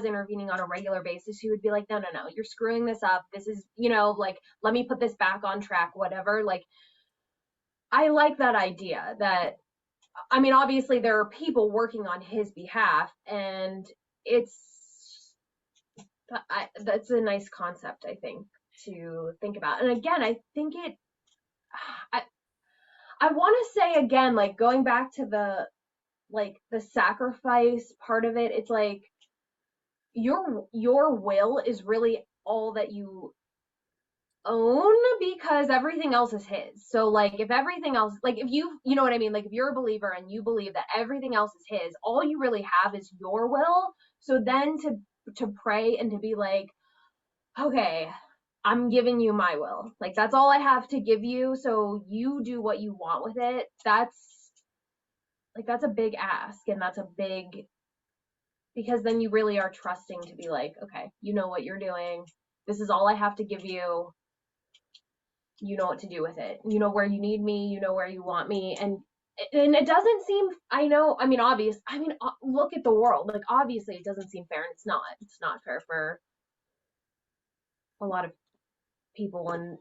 intervening on a regular basis, he would be like, no, you're screwing this up. This is, like, let me put this back on track, whatever. Like I like that idea that, I mean, obviously there are people working on his behalf, and that's a nice concept, I think, to think about. And again, I think I want to say again, like going back to the sacrifice part of it, it's like your will is really all that you own, because everything else is his. So like if everything else, like if you know what I mean, like if you're a believer and you believe that everything else is his, all you really have is your will. So then to pray and to be like, okay, I'm giving you my will. Like that's all I have to give you, so you do what you want with it. That's a big ask, and that's a big, because then you really are trusting to be like, okay, you know what you're doing. This is all I have to give you. You know what to do with it. You know where you need me, you know where you want me, and it doesn't seem, I know, I mean obvious, I mean look at the world. Like obviously it doesn't seem fair, and it's not fair for a lot of people, and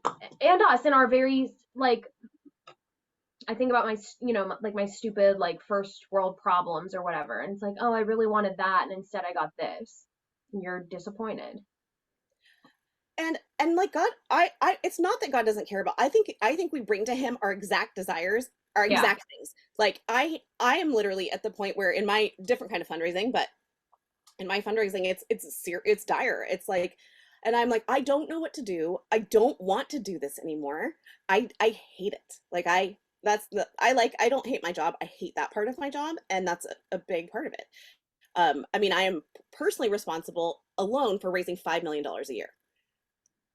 us in our very like, I think about my, like my stupid like first world problems or whatever, and it's like, oh, I really wanted that, and instead I got this. And you're disappointed. And like God, I it's not that God doesn't care about. I think we bring to him our exact desires, our Yeah. exact things. Like I am literally at the point where in my different kind of fundraising, but in my fundraising it's dire. It's like, and I'm like, I don't know what to do. I don't want to do this anymore. I hate it. Like I don't hate my job. I hate that part of my job, and that's a big part of it. I mean, I am personally responsible alone for raising $5 million a year.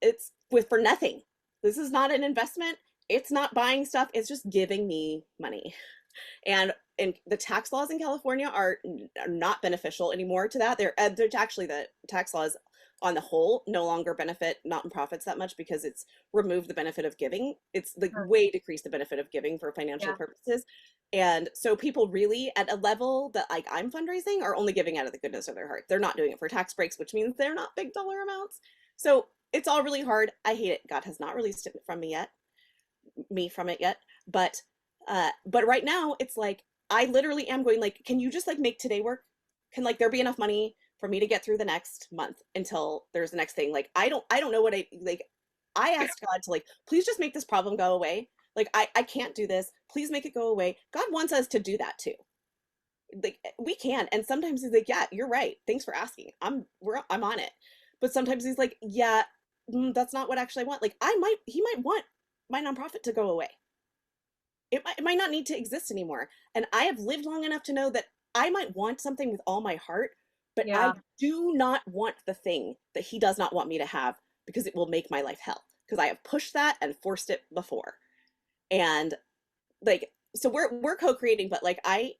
It's with for nothing. This is not an investment. It's not buying stuff. It's just giving me money. And the tax laws in California are not beneficial anymore to that. They're actually, the tax laws on the whole no longer benefit nonprofits that much because it's removed the benefit of giving. It's like way decreased the benefit of giving for financial Yeah. purposes. And so people really at a level that like I'm fundraising are only giving out of the goodness of their heart. They're not doing it for tax breaks, which means they're not big dollar amounts. So it's all really hard. I hate it. God has not released it from me from it yet. But right now it's like I literally am going like, can you just like make today work? Can like there be enough money for me to get through the next month until there's the next thing? Like I don't know what I like. I asked God to like, please just make this problem go away. Like I can't do this. Please make it go away. God wants us to do that too. Like we can. And sometimes he's like, yeah, you're right. Thanks for asking. I'm on it. But sometimes he's like, yeah, that's not what actually I want. Like he might want my nonprofit to go away. It might not need to exist anymore. And I have lived long enough to know that I might want something with all my heart, but I Yeah. do not want the thing that he does not want me to have because it will make my life hell. Because I have pushed that and forced it before. And like, so we're co-creating, but like how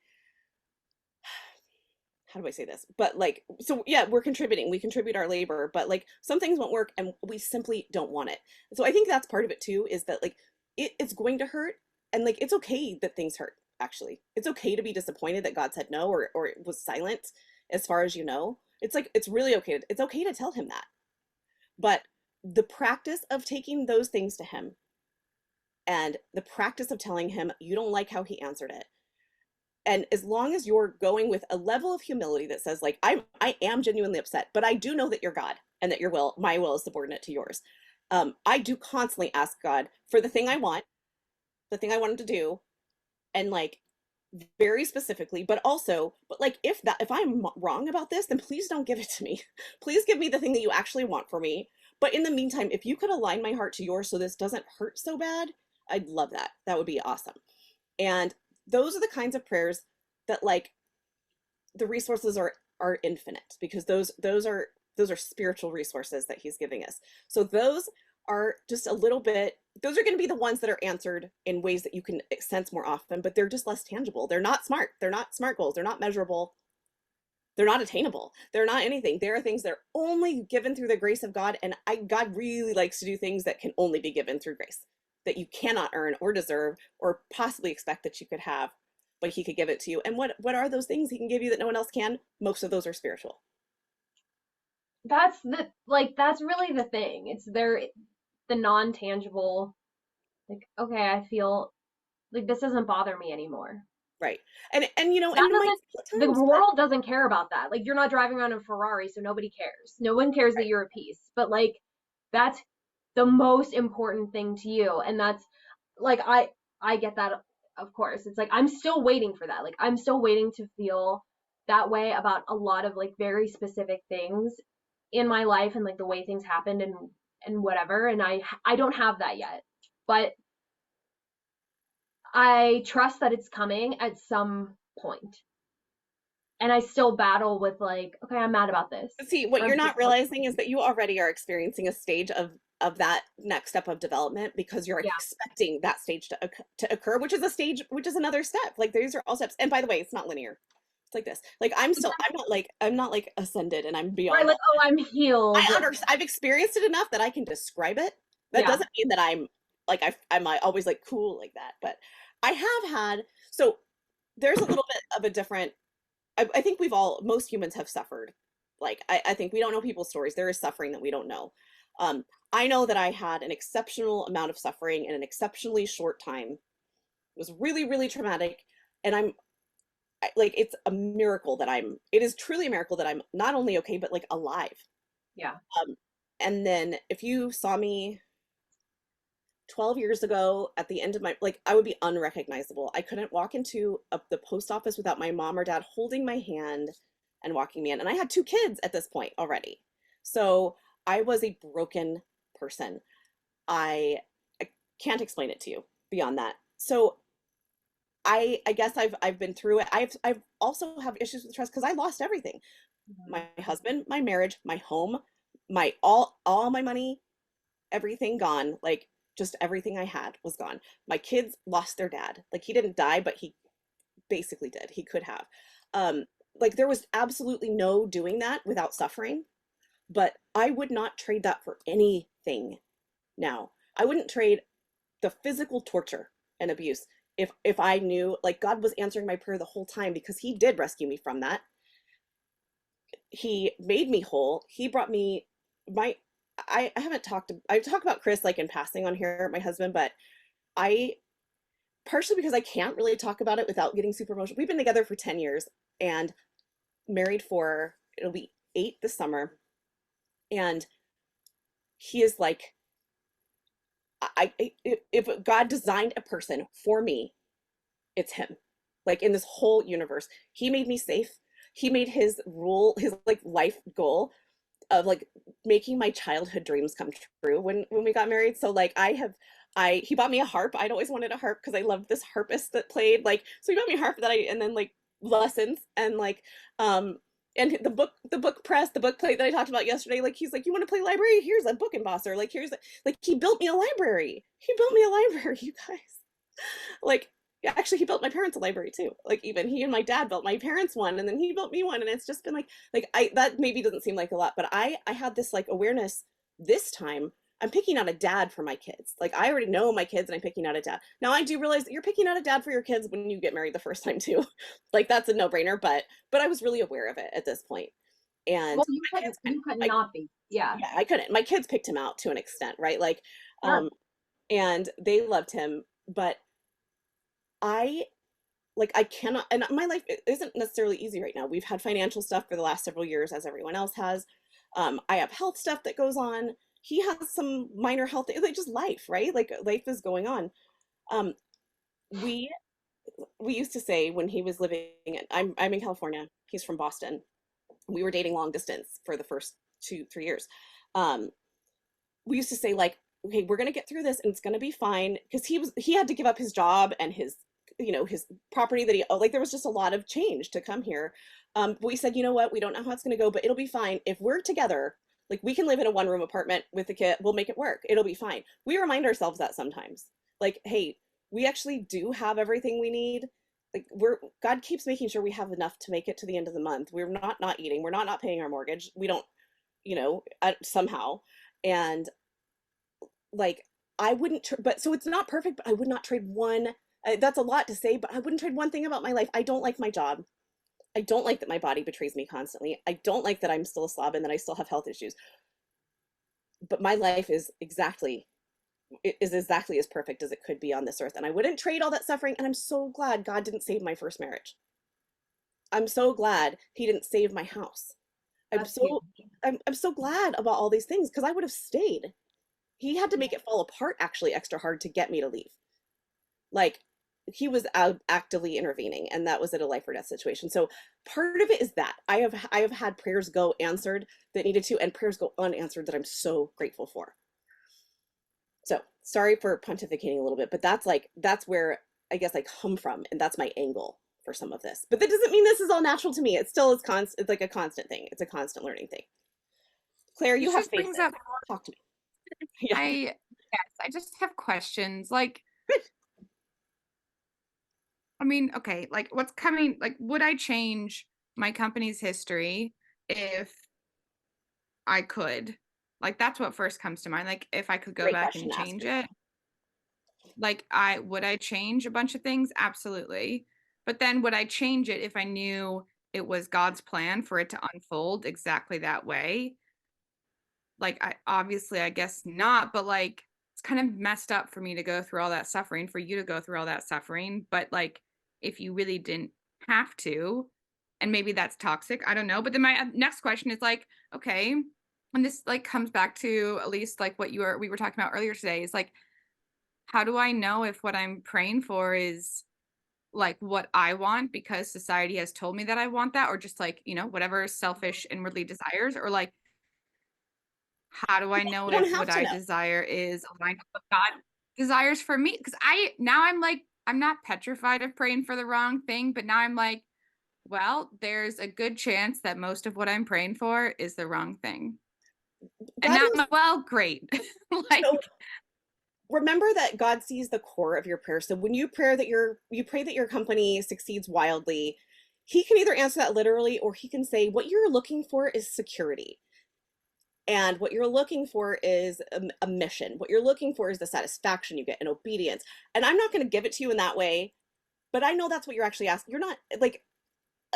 do I say this? But like, so yeah, we're contributing. We contribute our labor, but like some things won't work and we simply don't want it. So I think that's part of it too, is that like it's going to hurt, and like it's okay that things hurt, actually. It's okay to be disappointed that God said no, or it was silent as far as you know. It's like it's really okay. It's okay to tell him that. But the practice of taking those things to him and the practice of telling him you don't like how he answered it, and as long as you're going with a level of humility that says like I am genuinely upset, but I do know that you're God and that my will is subordinate to yours. I do constantly ask God for the thing I want, the thing I want him to do, and like very specifically, but like if I'm wrong about this, then please don't give it to me. Please give me the thing that you actually want for me. But in the meantime, if you could align my heart to yours so this doesn't hurt so bad, I'd love that. That would be awesome. And those are the kinds of prayers that like the resources are infinite, because those are spiritual resources that he's giving us. So those are just a little bit, those are going to be the ones that are answered in ways that you can sense more often, but they're just less tangible. They're not smart. They're not smart goals. They're not measurable. They're not attainable. They're not anything. There are things that are only given through the grace of God. And God really likes to do things that can only be given through grace, that you cannot earn or deserve or possibly expect that you could have, but he could give it to you. And what are those things he can give you that no one else can? Most of those are spiritual. That's really the thing. It's the non-tangible, like, okay, I feel like this doesn't bother me anymore. Right. And you know, That and it might doesn't, the times, world doesn't care about that. Like, you're not driving around in a Ferrari, so nobody cares. No one cares that right. you're at peace. But like, that's the most important thing to you. And that's like, I get that, of course. It's like I'm still waiting for that. Like, I'm still waiting to feel that way about a lot of like very specific things in my life and like the way things happened and whatever, and I don't have that yet. But I trust that it's coming at some point. And I still battle with like, okay, I'm mad about this. See, what I'm you're pissed not about realizing this. is that you already are experiencing a stage of that next step of development because you're Yeah. expecting that stage to occur, which is a stage, which is another step. Like these are all steps. And by the way, it's not linear. It's like this. Like I'm not like ascended and I'm Right, beyond like, all. oh, I'm healed. I've experienced it enough that I can describe it. That Yeah. doesn't mean that I'm like I'm always like cool like that, but I have had so there's a little bit of a different I think most humans have suffered. Like, I think we don't know people's stories. There is suffering that we don't know. Um, I know that I had an exceptional amount of suffering in an exceptionally short time. It was really, really traumatic. And like, it's a miracle that it is truly a miracle that I'm not only okay, but like alive. Yeah. Um, and then if you saw me 12 years ago at the end of my, like, I would be unrecognizable. I couldn't walk into the post office without my mom or dad holding my hand and walking me in. And I had two kids at this point already. So I was a broken person. I can't explain it to you beyond that. So I guess I've been through it. I've also have issues with trust because I lost everything. Mhm. My husband, my marriage, my home, my all my money, everything gone. Like just everything I had was gone. My kids lost their dad. Like he didn't die, but he basically did. He could have. Um, like there was absolutely no doing that without suffering. But I would not trade that for anything now. I wouldn't trade the physical torture and abuse if I knew like God was answering my prayer the whole time because he did rescue me from that. He made me whole. He brought me my I haven't talked I talk about Chris like in passing on here, my husband, but I partially because I can't really talk about it without getting super emotional. We've been together for 10 years and married for it'll be 8 this summer. And he is like if God designed a person for me, it's him. Like in this whole universe, he made me safe. He made his like life goal of like making my childhood dreams come true when we got married. So like I he bought me a harp. I'd always wanted a harp because I loved this harpist that played like so he bought me a harp that I and then like lessons and like um and the book press the book plate that I talked about yesterday like he's like you want to play library, here's a book embosser, like here's like he built me a library, you guys. Like actually he built my parents a library too, like even he and my dad built my parents one and then he built me one and it's just been like I that maybe doesn't seem like a lot but I had this like awareness this time. I'm picking out a dad for my kids. Like I already know my kids and I'm picking out a dad. Now I do realize that you're picking out a dad for your kids when you get married the first time too. Like that's a no-brainer, but I was really aware of it at this point. And Well, my kids you could I, not be. Yeah. yeah, I couldn't. My kids picked him out to an extent, right? Like Sure. um and they loved him, but I like I cannot and my life isn't necessarily easy right now. We've had financial stuff for the last several years as everyone else has. I have health stuff that goes on. He has some minor health like just life, right? Like life is going on. Um we we used to say when he was living I'm in California. He's from Boston. We were dating long distance for the first 2-3 years. Um we used to say like okay we're going to get through this and it's going to be fine because he had to give up his job and his his property that he like there was just a lot of change to come here. But we said you know what we don't know how it's going to go but it'll be fine if we're together. Like we can live in a one room apartment with a kid, we'll make it work, it'll be fine. We remind ourselves that sometimes like hey we actually do have everything we need. Like God keeps making sure we have enough to make it to the end of the month. We're not eating, we're not paying our mortgage, we don't somehow. And like I wouldn't but so it's not perfect but I would not trade one that's a lot to say but I wouldn't trade one thing about my life. I don't like my job. I don't like that my body betrays me constantly. I don't like that I'm still a slob and that I still have health issues. But my life is exactly as perfect as it could be on this earth and I wouldn't trade all that suffering. And I'm so glad God didn't save my first marriage. I'm so glad he didn't save my house. I'm That's huge. so I'm so glad about all these things because I would have stayed. He had to make it fall apart actually extra hard to get me to leave. Like he was actively intervening, and that was at a life or death situation. So part of it is that I have had prayers go answered that needed to, and prayers go unanswered that I'm so grateful for. So sorry for pontificating a little bit, but that's where I guess I come from, and that's my angle for some of this. But that doesn't mean this is all natural to me. It still is constant. It's like a constant thing. It's a constant learning thing. Claire, you This have just faith brings in it. up Talk to me. Yeah. I just have questions. Like, Good. I mean, okay, like what's coming, like, would I change my company's history if I could? Like, that's what first comes to mind. Like, if I could go Great back question and to ask change yourself. it, like, would I change a bunch of things? Absolutely. But then would I change it if I knew it was God's plan for it to unfold exactly that way? Like, I guess not, but like, it's kind of messed up for me to go through all that suffering, for you to go through all that suffering. But like, if you really didn't have to, and maybe that's toxic, I don't know. But then my next question is like, okay, and this like comes back to at least like what we were talking about earlier today, is like, how do I know if what I'm praying for is like what I want because society has told me that I want that, or just like, whatever selfish inwardly desires, or like, how do I know You don't if have what to I know. desire is aligned with what God desires for me? Because I'm like, I'm not petrified of praying for the wrong thing, but now I'm like, well, there's a good chance that most of what I'm praying for is the wrong thing. And God now I'm is like, well, great. Like, so remember that God sees the core of your prayer. So when you pray that your company succeeds wildly, he can either answer that literally, or he can say what you're looking for is security. And what you're looking for is a mission. What you're looking for is the satisfaction you get in obedience. And I'm not going to give it to you in that way, but I know that's what you're actually asking. You're not like,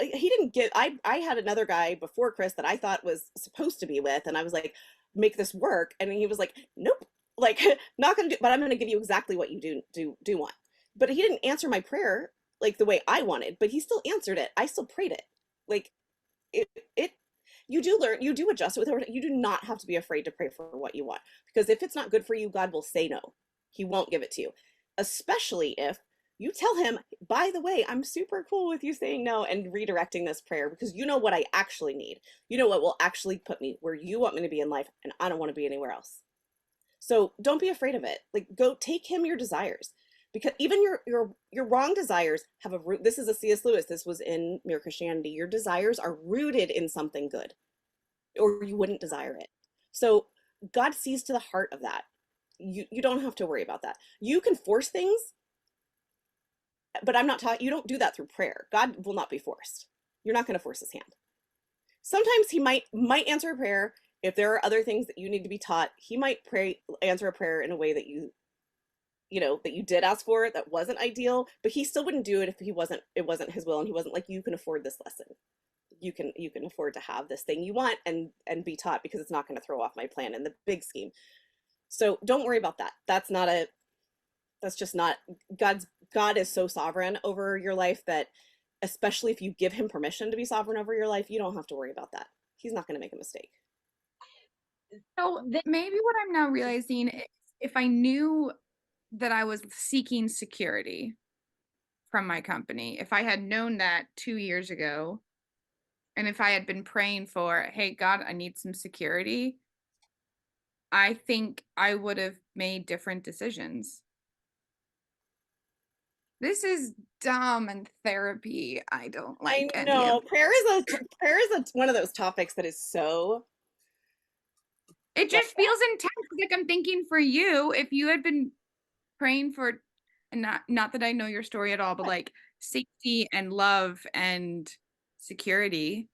he didn't give, I had another guy before Chris that I thought was supposed to be with, and I was like, make this work. And he was like, nope, like, not going to do, but I'm going to give you exactly what you do want. But he didn't answer my prayer like the way I wanted, but he still answered it. I still prayed it. Like, it you do learn, you do adjust it with, you do not have to be afraid to pray for what you want, because if it's not good for you, God will say no. He won't give it to you, especially if you tell him, by the way, I'm super cool with you saying no and redirecting this prayer, because you know what I actually need. You know what will actually put me where you want me to be in life, and I don't want to be anywhere else. So don't be afraid of it. Like, go take him your desires, because even your wrong desires have a root. This is a C.S. Lewis. This was in Mere Christianity. Your desires are rooted in something good, or you wouldn't desire it. So God sees to the heart of that. You don't have to worry about that. You can force things, but I'm not talking. You don't do that through prayer. God will not be forced. You're not going to force his hand. Sometimes he might answer a prayer if there are other things that you need to be taught. He might answer a prayer in a way that that you did ask for, that wasn't ideal, but he still wouldn't do it if it wasn't his will, and he wasn't like, you can afford this lesson. You can afford to have this thing you want and be taught, because it's not going to throw off my plan in the big scheme. So don't worry about that. That's just not God is so sovereign over your life that, especially if you give him permission to be sovereign over your life, you don't have to worry about that. He's not going to make a mistake. so maybe what I'm now realizing is, if I knew that I was seeking security from my company, if I had known that 2 years ago, and if I had been praying for, hey, God, I need some security, I think I would have made different decisions. This is dumb, and therapy I don't I like any know of. prayer is one of those topics that is so, It like, just feels intense. Like, I'm thinking, for you, if you had been praying for, and not that I know your story at all, but like safety and love and security,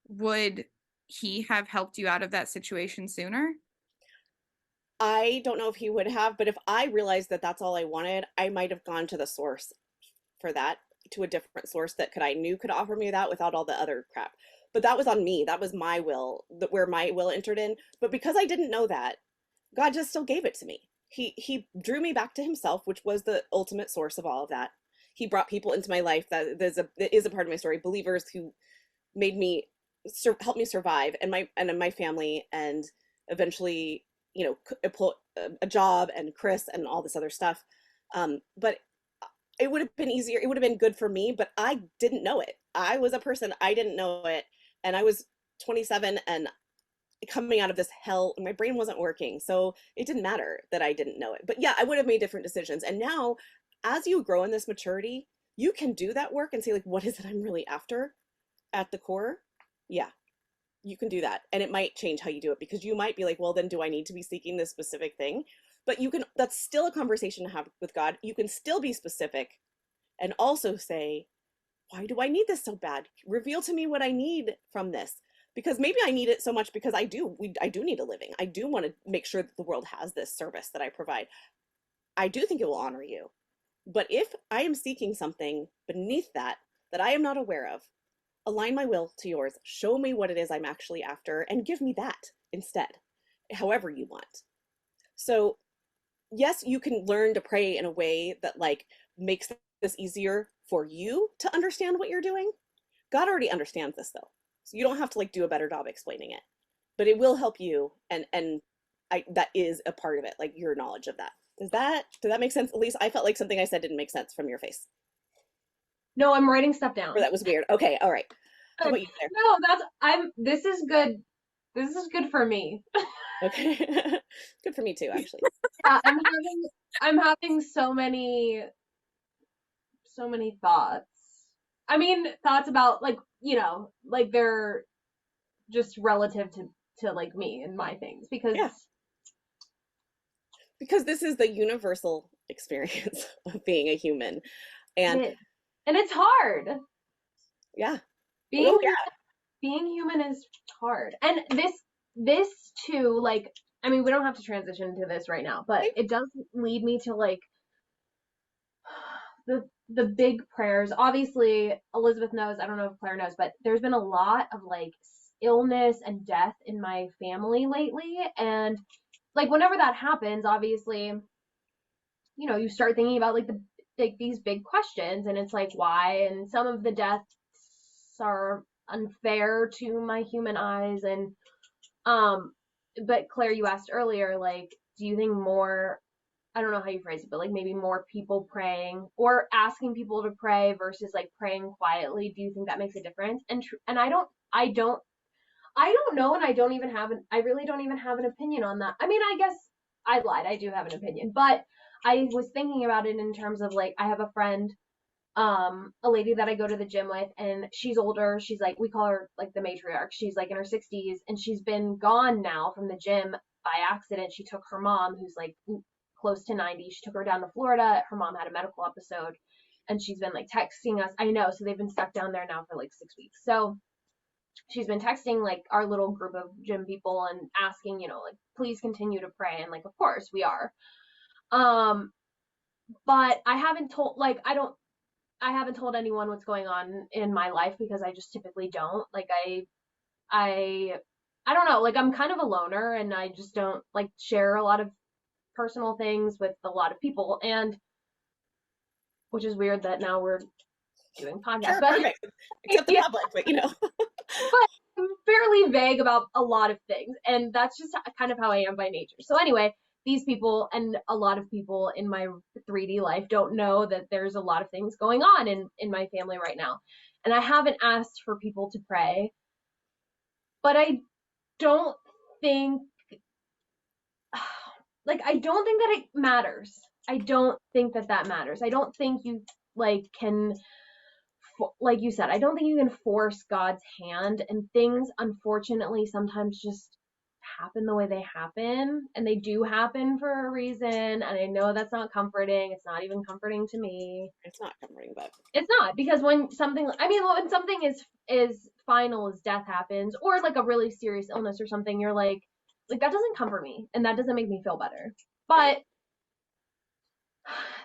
would he have helped you out of that situation sooner? I don't know if he would have, but if I realized that that's all I wanted, I might have gone to the source for that, to a different source that I knew could offer me that without all the other crap. But that was on me. That was my will, where my will entered in. But because I didn't know that, God just still gave it to me. He drew me back to himself, which was the ultimate source of all of that. He brought people into my life that is a part of my story. Believers who made me help me survive, and my family, and eventually, pull a job, and Chris, and all this other stuff. But it would have been easier. It would have been good for me, but I didn't know it. I was a person, I didn't know it. And I was 27 and coming out of this hell, and my brain wasn't working. So it didn't matter that I didn't know it. But yeah, I would have made different decisions. And now, as you grow in this maturity, you can do that work and say, like, what is it I'm really after at the core? Yeah, you can do that. And it might change how you do it, because you might be like, well, then do I need to be seeking this specific thing? But you can, that's still a conversation to have with God. You can still be specific and also say, why do I need this so bad? Reveal to me what I need from this. Because maybe I need it so much because I do need a living. I do want to make sure that the world has this service that I provide. I do think it will honor you. But if I am seeking something beneath that that I am not aware of, align my will to yours. Show me what it is I'm actually after and give me that instead, however you want. So yes, you can learn to pray in a way that like makes this easier for you to understand what you're doing. God already understands this though. So you don't have to like do a better job explaining it. But it will help you, and that is a part of it, like your knowledge of that. Did that make sense? At least I felt like something I said didn't make sense from your face. No, I'm writing stuff down. Or that was weird. Okay, all right. How about you there? No, this is good. This is good for me. Okay. Good for me too, actually. Yeah, I'm having so many thoughts. I mean, thoughts about like, like they're just relative to like me and my things, because Yeah. Because this is the universal experience of being a human. And it's hard. Yeah. Being human is hard. And this too, like, I mean, we don't have to transition into this right now, but it does lead me to like the big prayers. Obviously, Elizabeth knows, I don't know if Claire knows, but there's been a lot of like illness and death in my family lately. And like whenever that happens, obviously, you start thinking about like these big questions, and it's like why, and some of the deaths are unfair to my human eyes. And but Claire, you asked earlier, like, do you think more, I don't know how you phrase it, but like maybe more people praying or asking people to pray versus like praying quietly, do you think that makes a difference? And I don't know, and I really don't even have an opinion on that. I mean, I guess I lied. I do have an opinion, but I was thinking about it in terms of like, I have a friend, a lady that I go to the gym with, and she's older. She's like, we call her like the matriarch. She's like in her 60s, and she's been gone now from the gym by accident. She took her mom, who's like close to 90. She took her down to Florida. Her mom had a medical episode, and she's been like texting us. I know. So they've been stuck down there now for like 6 weeks. So she's been texting like our little group of gym people and asking, like, please continue to pray. And like, of course we are. But I haven't told, like, I haven't told anyone what's going on in my life, because I just typically don't. Like, I don't know, like, I'm kind of a loner, and I just don't like share a lot of personal things with a lot of people, and which is weird that now we're doing podcasts. Sure, perfect. Except the public, but But I'm fairly vague about a lot of things, and that's just kind of how I am by nature. So anyway, these people and a lot of people in my 3D life don't know that there's a lot of things going on in my family right now. And I haven't asked for people to pray, but I don't think, like, I don't think that it matters. I don't think that matters. I don't think you like can, like you said, I don't think you can force God's hand, and things unfortunately sometimes just happen the way they happen, and they do happen for a reason. And I know that's not comforting. It's not even comforting to me. It's not comforting, but it's not, because when something is final as death happens, or like a really serious illness or something, you're like that doesn't comfort me, and that doesn't make me feel better. But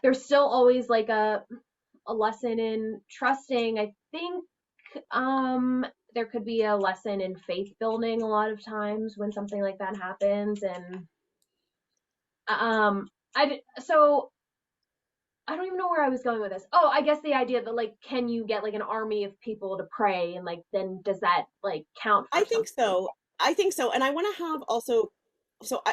there's still always like a lesson in trusting. I think there could be a lesson in faith building a lot of times when something like that happens. And so I don't even know where I was going with this. Oh, I guess the idea that like, can you get like an army of people to pray, and like then does that like count for I think so. And I want to have also,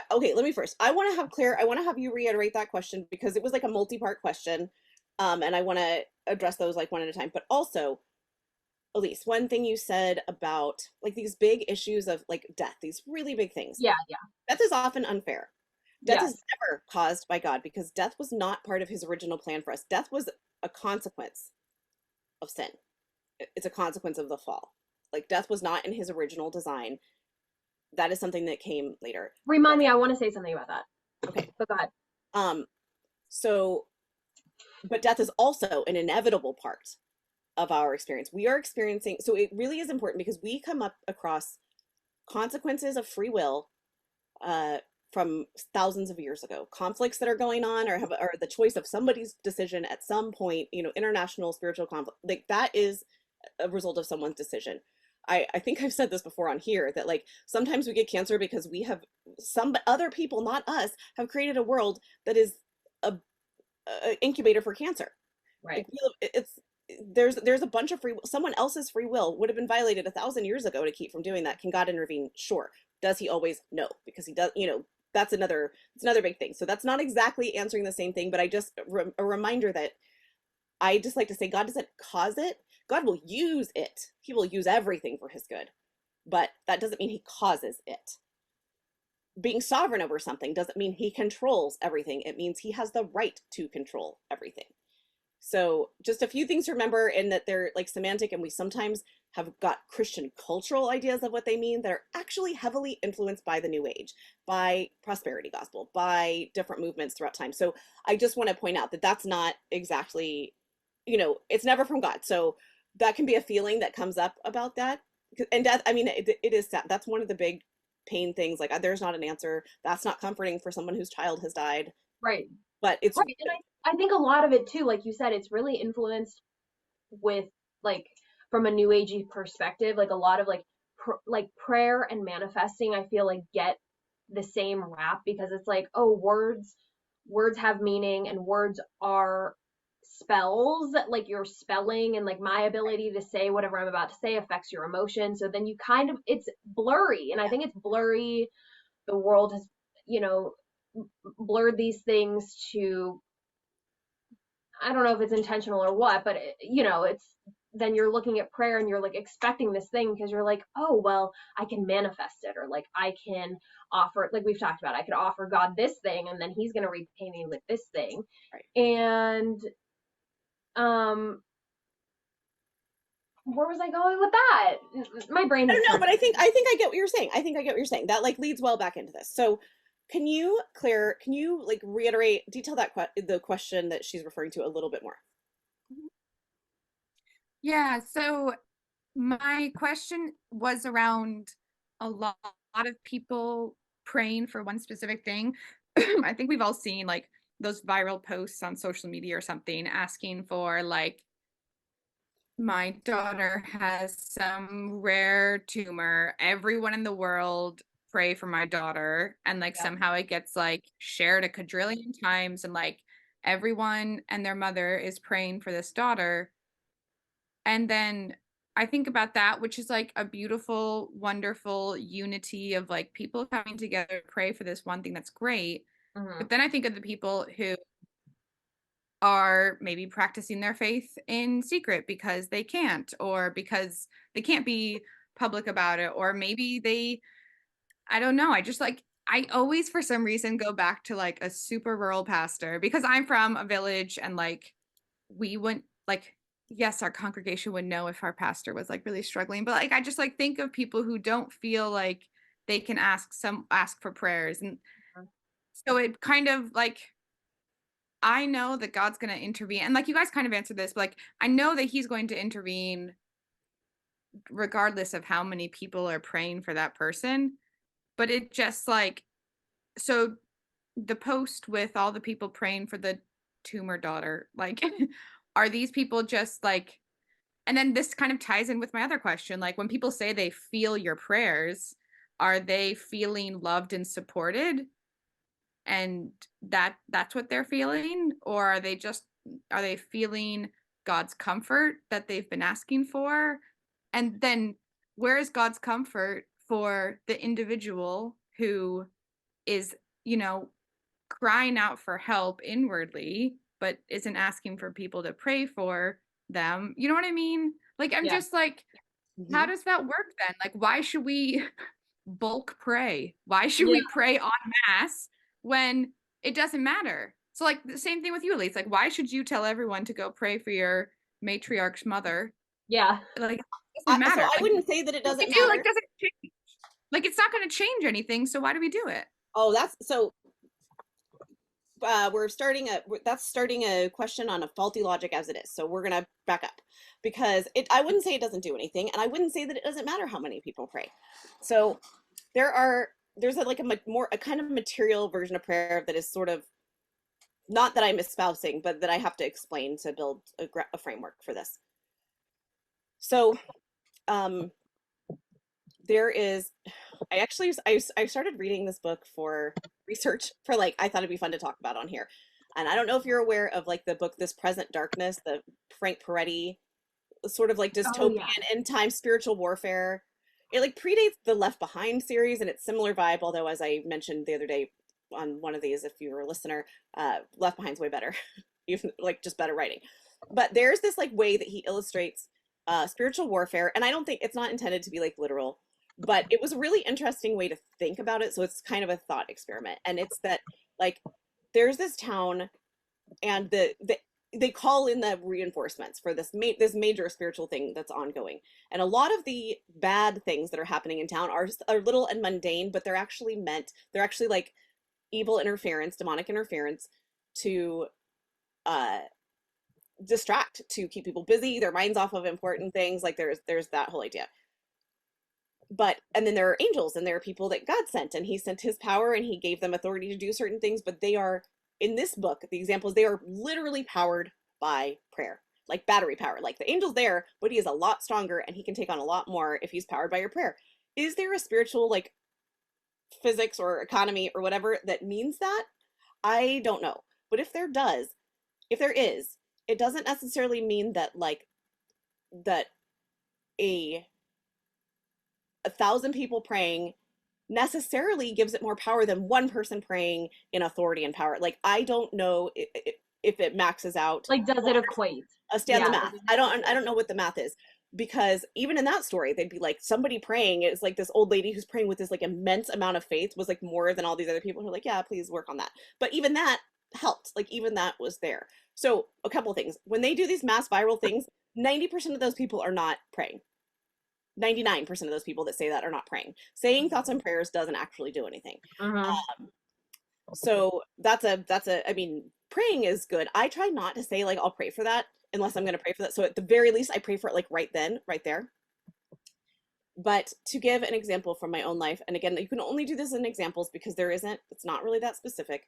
okay, let me first, I want to have Claire, I want to have you reiterate that question, because it was like a multi-part question. And I want to address those like one at a time. But also, Elise, one thing you said about like these big issues of like death, these really big things. Yeah, yeah. Death is often unfair. Death is Yes. never caused by God because death was not part of his original plan for us. Death was a consequence of sin. It's a consequence of the fall. Like death was not in his original design. That is something that came later. Remind me, I want to say something about that. Okay. But go ahead. Um, so, but death is also an inevitable part of our experience. We are experiencing, so it really is important because we come up across consequences of free will uh, from thousands of years ago, conflicts that are going on or the choice of somebody's decision at some point, international spiritual conflict, like that is a result of someone's decision. I think I've said this before on here that like sometimes we get cancer because we have some other people, not us, have created a world that is a incubator for cancer. Right. Like there's a bunch of someone else's free will would have been violated 1,000 years ago to keep from doing that. Can God intervene? Sure. Does he always? No, because he does, it's another big thing. So that's not exactly answering the same thing, but I just a reminder that I just like to say God doesn't cause it. God will use it. He will use everything for his good, but that doesn't mean he causes it. Being sovereign over something doesn't mean he controls everything. It means he has the right to control everything. So just a few things to remember in that they're like semantic, and we sometimes have got Christian cultural ideas of what they mean that are actually heavily influenced by the New Age, by prosperity gospel, by different movements throughout time. So I just want to point out that that's not exactly, it's never from God. So that can be a feeling that comes up about that. And death, I mean, it is sad. That's one of the big pain things. Like there's not an answer. That's not comforting for someone whose child has died. Right. But it's Right. And I think a lot of it too, like you said, it's really influenced with like from a new agey perspective, like a lot of like prayer and manifesting, I feel like get the same rap because it's like, oh, words have meaning and words are spells, like you're spelling, and like my ability to say whatever I'm about to say affects your emotion. So then you kind of, it's blurry. And I think it's blurry. The world has, you know, blurred these things to, I don't know if it's intentional or what, but it's then you're looking at prayer and you're like expecting this thing because you're like, oh, well, I can manifest it, or like I can offer, like we've talked about, I could offer God this thing and then he's going to repay me with this thing. right. And where was I going with that? My brain I has don't know, turned. but I think I get what you're saying. I think I get what you're saying. That like leads well back into this. So Claire, can you like detail the question that she's referring to a little bit more? Yeah, so my question was around a lot of people praying for one specific thing. I think we've all seen like those viral posts on social media or something asking for like, my daughter has some rare tumor. Everyone in the world pray for my daughter. And like Yeah. somehow it gets like shared a quadrillion times, and like everyone and their mother is praying for this daughter. And then I think about that, which is like a beautiful, wonderful unity of like people coming together to pray for this one thing. That's great. Mm-hmm. But then I think of the people who are maybe practicing their faith in secret because they can't, or because they can't be public about it, or maybe I don't know. I always for some reason go back to like a super rural pastor because I'm from a village, and like we wouldn't like, yes, our congregation would know if our pastor was like really struggling, but like I just like think of people who don't feel like they can ask for prayers. And so it kind of like, I know that God's going to intervene. And like you guys kind of answered this, but like I know that he's going to intervene regardless of how many people are praying for that person. But it just like, so the post with all the people praying for the tumor daughter, like are these people just like, and then this kind of ties in with my other question, like when people say they feel your prayers, are they feeling loved and supported, and that's what they're feeling, or are they feeling God's comfort that they've been asking for? And then where is God's comfort for the individual who is, crying out for help inwardly, but isn't asking for people to pray for them. You know what I mean? Like, I'm Yeah. just like, how does that work then? Like, why should we bulk pray? Why should we pray en masse when it doesn't matter? So, like, the same thing with you, Elise. Like, why should you tell everyone to go pray for your matriarch's mother? Yeah. Like, it doesn't matter. So I Like, wouldn't say that it if we doesn't do, matter. like, doesn't change. Like, it's not going to change anything. So why do we do it? Oh, that's so. That's starting a question on a faulty logic as it is. So we're gonna back up because I wouldn't say it doesn't do anything, and I wouldn't say that it doesn't matter how many people pray. So there's a kind of material version of prayer that is sort of not that I'm espousing, but that I have to explain to build a framework for this. So there is I started reading this book for research for like I thought it'd be fun to talk about on here. And I don't know if you're aware of like the book This Present Darkness, the Frank Peretti sort of like dystopian end time spiritual warfare. It like predates the Left Behind series and it's similar vibe, although as I mentioned the other day on one of these, if you were a listener, Left Behind's way better. Even like just better writing. But there's this like way that he illustrates spiritual warfare, and I don't think it's not intended to be like literal, but it was a really interesting way to think about it. So it's kind of a thought experiment, and it's that like there's this town, and they call in the reinforcements for this major spiritual thing that's ongoing, and a lot of the bad things that are happening in town are little and mundane, but they're actually like evil interference, demonic interference to distract, to keep people busy, their minds off of important things. Like there's that whole idea. And then there are angels, and there are people that God sent, and he sent his power and he gave them authority to do certain things, but they are, in this book, the examples, they are literally powered by prayer, like battery power. Like the angel's there, but he is a lot stronger and he can take on a lot more if he's powered by your prayer. Is there a spiritual like physics or economy or whatever that means that? I don't know. But if there is, it doesn't necessarily mean that like that a 1,000 people praying necessarily gives it more power than one person praying in authority and power. Like I don't know if it maxes out. Like, does it equate? The math. I don't know what the math is, because even in that story, they'd be like somebody praying. It's like this old lady who's praying with this like immense amount of faith was like more than all these other people who are like, yeah, please work on that. But even that helped. Like even that was there. So a couple of things. When they do these mass viral things, 90% of those people are not praying. 99% of those people that say that are not praying. Saying thoughts and prayers doesn't actually do anything. So that's I mean, praying is good. I try not to say like I'll pray for that unless I'm going to pray for that. So at the very least, I pray for it like right then, right there. But to give an example from my own life, and again, you can only do this in examples because it's not really that specific.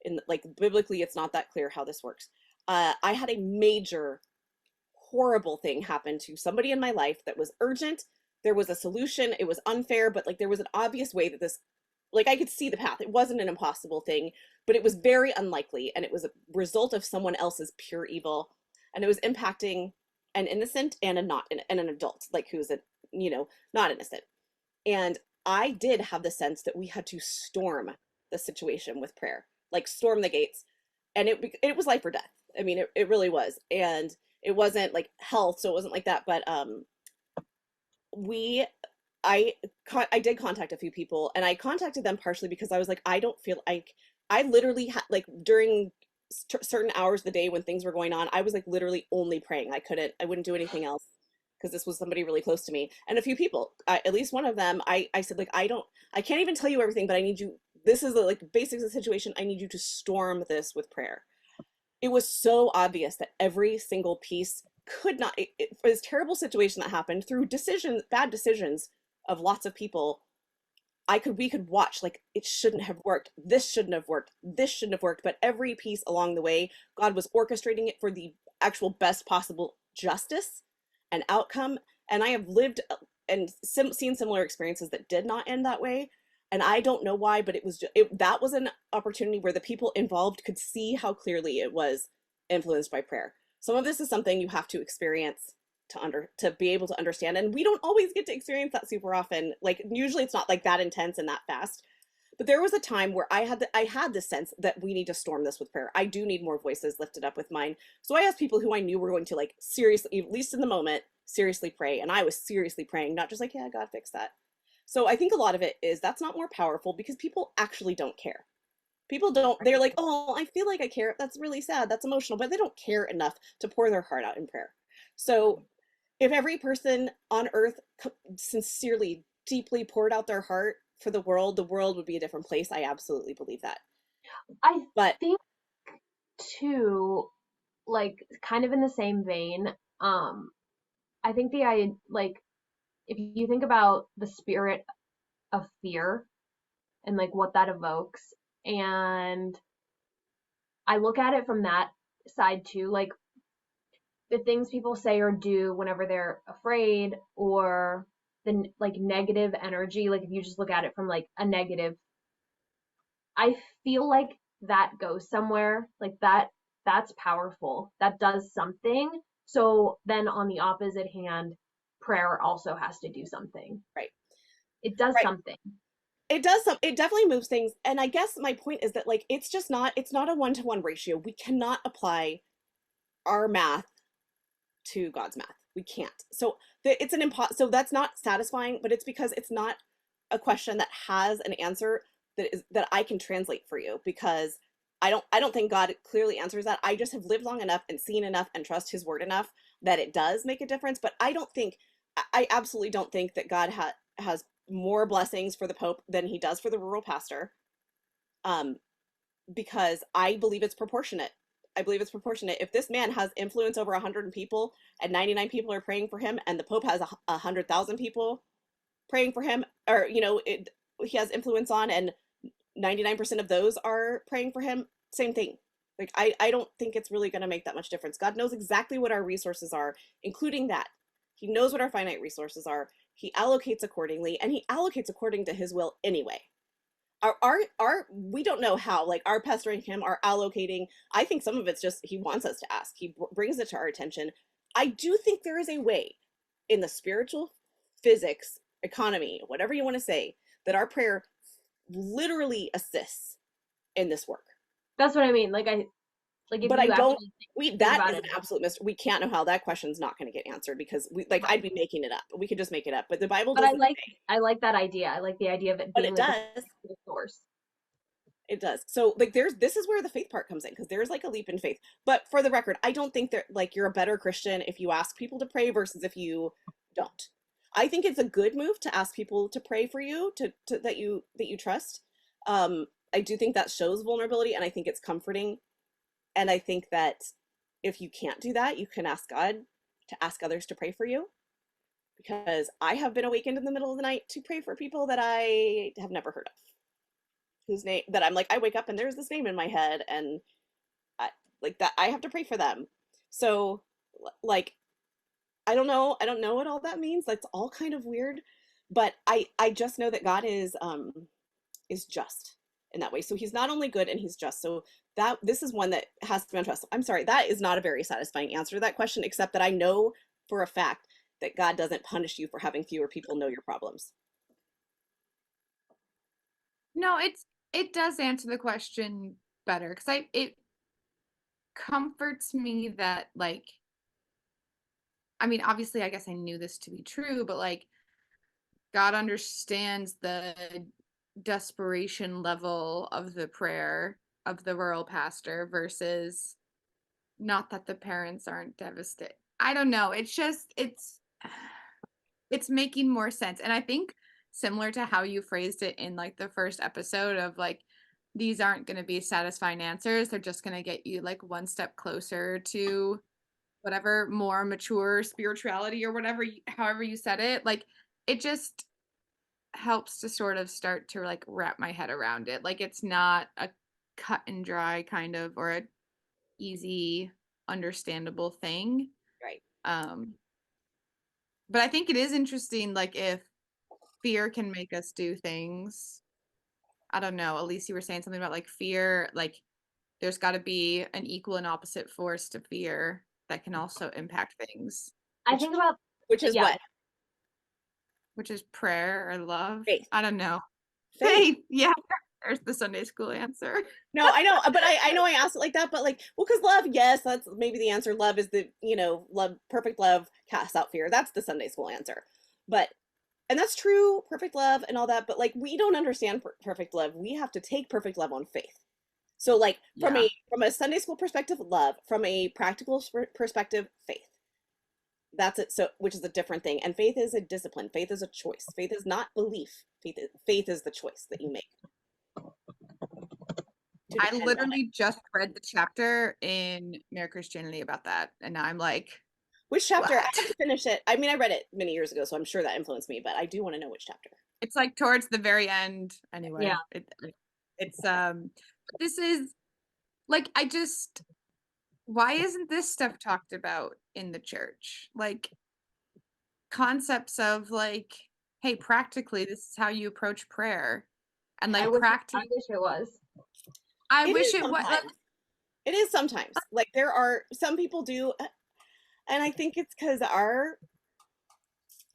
In like biblically, it's not that clear how this works. I had a major horrible thing happen to somebody in my life that was urgent. There was a solution. It was unfair, but like there was an obvious way that this, like I could see the path. It wasn't an impossible thing, but it was very unlikely, and it was a result of someone else's pure evil, and it was impacting an innocent and an adult, like who's not innocent. And I did have the sense that we had to storm the situation with prayer, like storm the gates, and it was life or death. I mean, it really was, and it wasn't like health, so it wasn't like that, but I did contact a few people, and I contacted them partially because I was like, I don't feel like I literally had like during certain hours of the day when things were going on, I was like literally only praying. I wouldn't do anything else because this was somebody really close to me. And a few people, at least one of them, I said like, I can't even tell you everything, but I need you, this is the like basics of the situation. I need you to storm this with prayer. It was so obvious that every single piece could not, for this terrible situation that happened through bad decisions of lots of people, we could watch like it shouldn't have worked. This shouldn't have worked. This shouldn't have worked. But every piece along the way, God was orchestrating it for the actual best possible justice and outcome. And I have lived and seen similar experiences that did not end that way. And I don't know why, but that was an opportunity where the people involved could see how clearly it was influenced by prayer. Some of this is something you have to experience to be able to understand. And we don't always get to experience that super often. Like usually it's not like that intense and that fast, But there was a time where I had the sense that we need to storm this with prayer. I do need more voices lifted up with mine. So I asked people who I knew were going to like seriously, at least in the moment, seriously pray. And I was seriously praying, not just like, yeah, God fix that. So I think a lot of it is that's not more powerful because people actually don't care. People don't, they're like, oh, I feel like I care. That's really sad. That's emotional, but they don't care enough to pour their heart out in prayer. So if every person on earth sincerely, deeply poured out their heart for the world would be a different place. I absolutely believe that. I But think too, like kind of in the same vein, I think like if you think about the spirit of fear and like what that evokes, and I look at it from that side too, like the things people say or do whenever they're afraid, or the like negative energy, like if you just look at it from like a negative, I feel like that goes somewhere, like that's powerful, that does something. So then on the opposite hand, prayer also has to do something. right, It does right. something. It does some, it definitely moves things. And I guess my point is that like it's not a 1-to-1 ratio. We cannot apply our math to God's math. We can't. So it's an so that's not satisfying, but it's because it's not a question that has an answer that I can translate for you, because I don't think God clearly answers that. I just have lived long enough and seen enough and trust his word enough that it does make a difference, but I absolutely don't think that God has more blessings for the Pope than he does for the rural pastor. Um because I believe it's proportionate. I believe it's proportionate. If this man has influence over 100 people and 99 people are praying for him, and the Pope has 100,000 people praying for him, or he has influence on, and 99% of those are praying for him, same thing. Like I don't think it's really going to make that much difference. God knows exactly what our resources are, including that. He knows what our finite resources are. He allocates accordingly, and he allocates according to his will anyway. Our we don't know how, like our pastor and him are allocating. I think some of it's just he wants us to ask. He brings it to our attention. I do think there is a way in the spiritual physics economy, whatever you want to say, that our prayer literally assists in this work. That's what I mean. Like if But I you don't, actually we, think that about is it. an absolute mystery. We can't know how that question's not going to get answered, because we, like, I'd be making it up. We could just make it up, but the Bible But doesn't say. I like that idea. I like the idea of it But being it like a does. source. It does. So like this is where the faith part comes in, because there's like a leap in faith. But for the record, I don't think that like you're a better Christian if you ask people to pray versus if you don't. I think it's a good move to ask people to pray for you, to that you trust. I do think that shows vulnerability, and I think it's comforting. And I think that if you can't do that, you can ask God to ask others to pray for you, because I have been awakened in the middle of the night to pray for people that I have never heard of, whose name that I'm like, I wake up and there's this name in my head, and like that I have to pray for them. So like I don't know what all that means. That's all kind of weird, but I just know that God is just in that way. So he's not only good, and he's just. So that this is one that has to be on trust. I'm sorry, that is not a very satisfying answer to that question, except that I know for a fact that God doesn't punish you for having fewer people know your problems. No, it does answer the question better, because it comforts me that, like, I mean, obviously I guess I knew this to be true, but like God understands the desperation level of the prayer of the rural pastor versus, not that the parents aren't devastated. I don't know. It's just it's making more sense. And I think similar to how you phrased it in like the first episode of like, these aren't going to be satisfying answers. They're just going to get you like one step closer to whatever more mature spirituality or whatever, however you said it. Like it just helps to sort of start to like wrap my head around it. Like it's not a cut and dry kind of, or a easy understandable thing. Right. But I think it is interesting, like if fear can make us do things. I don't know, Elise, you were saying something about like fear, like there's got to be an equal and opposite force to fear that can also impact things, I think about Which is yeah, what? which is prayer or love. Faith. I don't know. Faith. Faith, yeah. There's the Sunday school answer. No, I know, but I know I asked it like that, but like, well, because love, yes, that's maybe the answer. Love is the, love, perfect love casts out fear. That's the Sunday school answer. But, and that's true, perfect love and all that, but like, we don't understand perfect love. We have to take perfect love on faith. So like, from Yeah. a Sunday school perspective, love, from a practical perspective, faith. That's it. So, which is a different thing. And faith is a discipline. Faith is a choice. Faith is not belief. Faith is the choice that you make. I literally just read the chapter in Mere Christianity about that, and now I'm like, which chapter? what? I have to finish it. I mean, I read it many years ago, so I'm sure that influenced me, but I do want to know which chapter. It's like towards the very end. Anyway, Yeah. It's this is like, why isn't this stuff talked about in the church? Like, concepts of like, hey, practically, this is how you approach prayer, and like I wish it was. I wish it was. It is sometimes. Like, there are some people do, and I think it's because our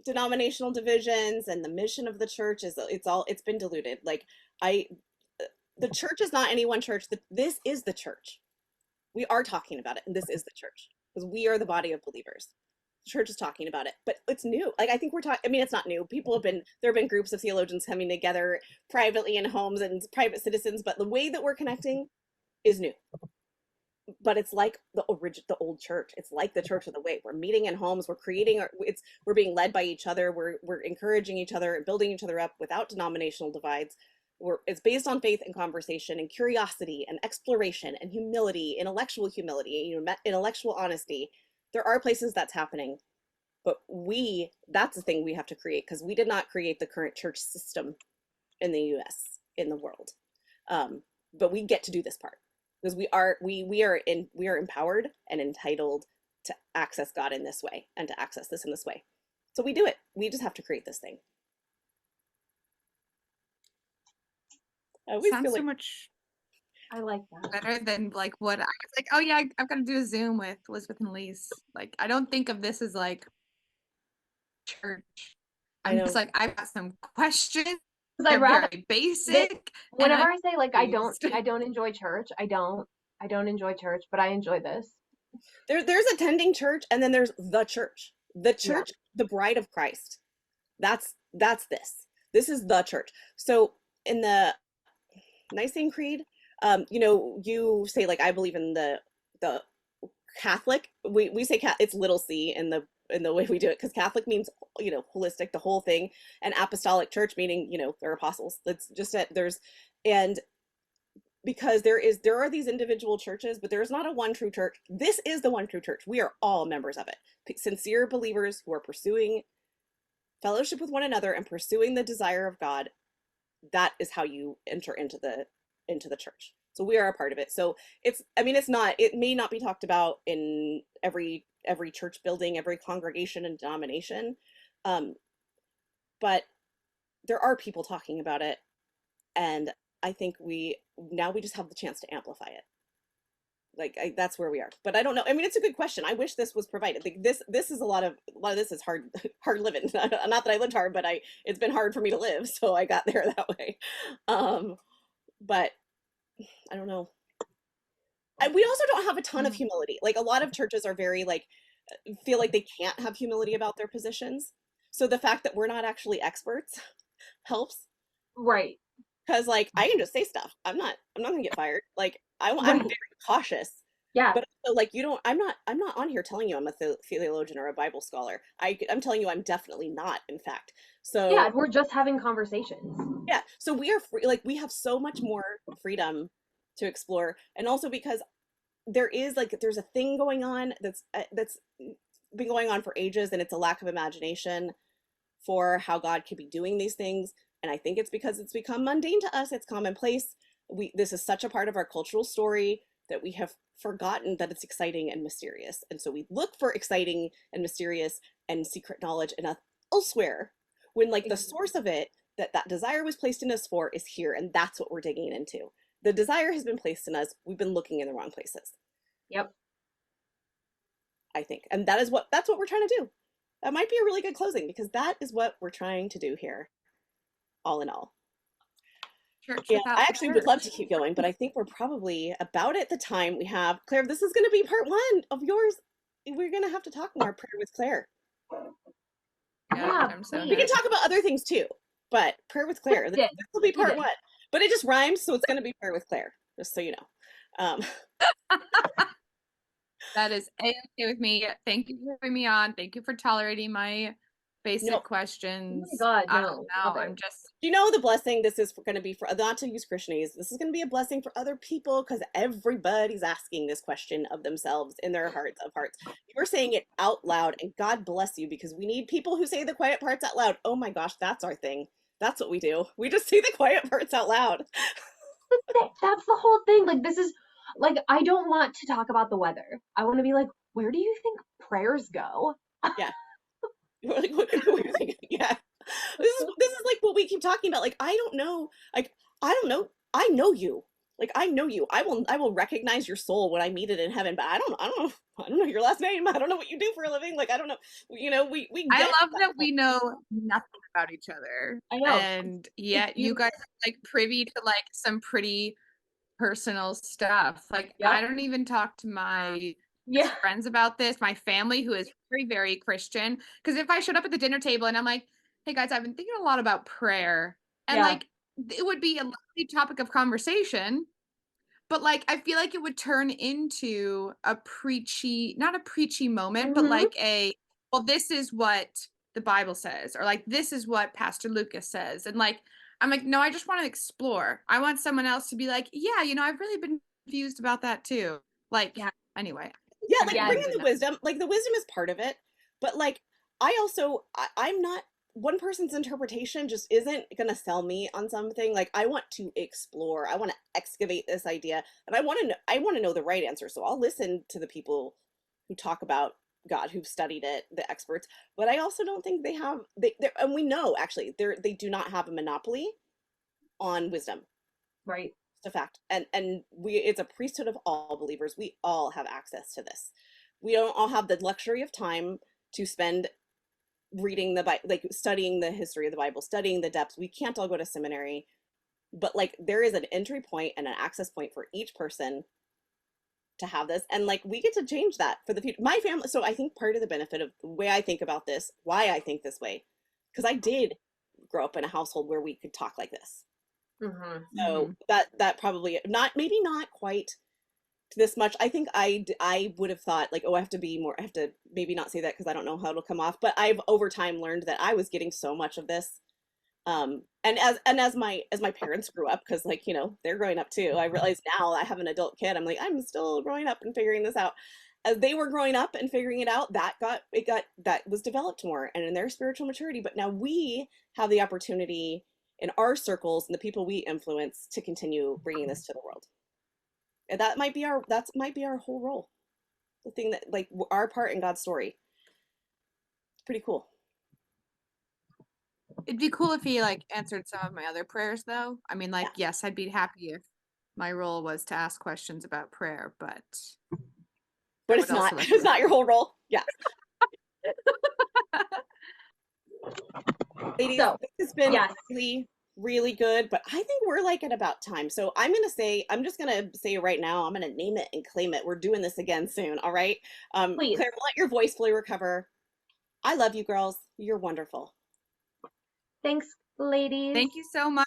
denominational divisions and the mission of the church it's been diluted. Like, the church is not any one church. This is the church. We are talking about it, and this is the church because we are the body of believers. The church is talking about it, but it's new. Like, I think we're talking. I mean, it's not new. There have been groups of theologians coming together privately in homes and private citizens, but the way that we're connecting is new. But it's like the old church. It's like the Church of the Way. We're meeting in homes. We're creating we're being led by each other. We're encouraging each other and building each other up without denominational divides. It's based on faith and conversation and curiosity and exploration and humility, intellectual humility, intellectual honesty. There are places that's happening, but that's the thing we have to create, because we did not create the current church system in the US, in the world. But we get to do this part because we are empowered and entitled to access God in this way and to access this in this way. So we do it. We just have to create this thing. Sounds so much. I like that. Better than like what I was like. Oh yeah, I've got to do a Zoom with Elizabeth and Elise. Like, I don't think of this as like church. I'm just like, I've got some questions. They're very basic. Whenever I say like I don't enjoy church, I don't enjoy church, but I enjoy this. There's attending church, and then there's the church. The church, the bride of Christ. That's this. This is the church. So in the Nicene Creed, you say like, I believe in the Catholic. We say it's little c in the way we do it, because Catholic means, holistic, the whole thing, and apostolic church meaning, there are apostles. That's just it. And because there are these individual churches, but there's not a one true church. This is the one true church. We are all members of it. Sincere believers who are pursuing fellowship with one another and pursuing the desire of God. That is how you enter into the church. So we are a part of it. So it may not be talked about in every church building, every congregation and denomination. But there are people talking about it. And I think we just have the chance to amplify it. Like, that's where we are. But I don't know. I mean, it's a good question. I wish this was provided. Like, this is a lot of this is hard living. Not that I lived hard, but it's been hard for me to live. So I got there that way. But I don't know. We also don't have a ton of humility. Like, a lot of churches are very feel like they can't have humility about their positions. So the fact that we're not actually experts helps. Right. Because I can just say stuff. I'm not gonna get fired. Like, I'm very cautious. Yeah. But also, I'm not on here telling you I'm a theologian or a Bible scholar. I'm telling you I'm definitely not, in fact. So yeah, we're just having conversations. Yeah. So we are free. Like, we have so much more freedom to explore, and also because there's a thing going on that's been going on for ages, and it's a lack of imagination for how God could be doing these things. And I think it's because it's become mundane to us. It's commonplace. This is such a part of our cultural story that we have forgotten that it's exciting and mysterious. And so we look for exciting and mysterious and secret knowledge elsewhere, when the source of it, that desire was placed in us for, is here. And that's what we're digging into. The desire has been placed in us. We've been looking in the wrong places. Yep. I think. And that's what we're trying to do. That might be a really good closing, because that is what we're trying to do here, all in all. church Yeah, without I the actually would love to church. keep going, but I think we're probably about at the time we have. Claire, this is going to be part one of yours. We're going to have to talk more prayer with Claire. Yeah, Yeah, I'm so We can please. talk about other things too, but prayer with Claire, this will be part one. But it just rhymes, so it's going to be prayer with Claire, just so you know. That is A-okay with me. Thank you for having me on. Thank you for tolerating my basic No, Oh questions. my God, I don't no, know. love it. I'm just you know the blessing this is going to be for, not to use Christianese, this is going to be a blessing for other people because everybody's asking this question of themselves in their hearts of hearts. You're saying it out loud, and God bless you because we need people who say the quiet parts out loud. Oh my gosh, that's our thing. That's what we do. We just say the quiet parts out loud. That's the whole thing. Like, this is like, I don't want to talk about the weather. I want to be like, where do you think prayers go? Yeah. We're like, what do you think? Yeah. This is like what we keep talking about. Like, I don't know. Like, I don't know. I know you. Like, I know you. I will recognize your soul when I meet it in heaven, but I don't know your last name. I don't know what you do for a living. Like, I don't know. You know, we I get love that. that we know nothing about each other. I know. And It's yet you guys beautiful. are like privy to like some pretty personal stuff. Like I Yep. don't even talk to my Yeah. friends about this, my family who is very, very Christian. Because if I showed up at the dinner table and I'm like, hey guys, I've been thinking a lot about prayer, and Yeah. like it would be a lovely topic of conversation, but like I feel like it would turn into a preachy, not a preachy moment, but Mm-hmm. like a, well, this is what the Bible says, or like this is what Pastor Lucas says. And like I'm like, no, I just want to explore. I want someone else to be like, yeah, I've really been confused about that too. Like, Yeah. anyway. Yeah, I'm like Yes. bringing excited the now. wisdom. Like the wisdom is part of it, but like I'm not one person's interpretation just isn't gonna sell me on something. Like I want to explore. I want to excavate this idea, and I want to know the right answer. So I'll listen to the people who talk about God, who've studied it, the experts. But I also don't think they have and we know actually they do not have a monopoly on wisdom. Right. It's a fact. And it's a priesthood of all believers. We all have access to this. We don't all have the luxury of time to spend reading the Bible, like studying the history of the Bible, studying the depths. We can't all go to seminary, but like there is an entry point and an access point for each person to have this, and like we get to change that for the future. My family, so I think part of the benefit of the way I think about this, why I think this way, because I did grow up in a household where we could talk like this. Mm-hmm. So that probably not, maybe not quite to this much. I think I would have thought like, oh, I have to be more, I have to maybe not say that because I don't know how it'll come off, but I've over time learned that I was getting so much of this. And as my parents grew up, because like, they're growing up too. I realize now I have an adult kid. I'm like, I'm still growing up and figuring this out. As they were growing up and figuring it out, that was developed more and in their spiritual maturity. But now we have the opportunity in our circles and the people we influence to continue bringing this to the world. And that might be our whole role. The thing that like our part in God's story. It's pretty cool. It'd be cool if he like answered some of my other prayers though. I mean, like, Yeah. yes, I'd be happy if my role was to ask questions about prayer, but But I it's would also not like it's not your whole role. Yeah. Ladies, So, this has been yes. really, really good, but I think we're like at about time. So I'm just gonna say right now, I'm gonna name it and claim it. We're doing this again soon, all right? Please. Claire, let your voice fully recover. I love you girls. You're wonderful. Thanks, ladies. thank you so much.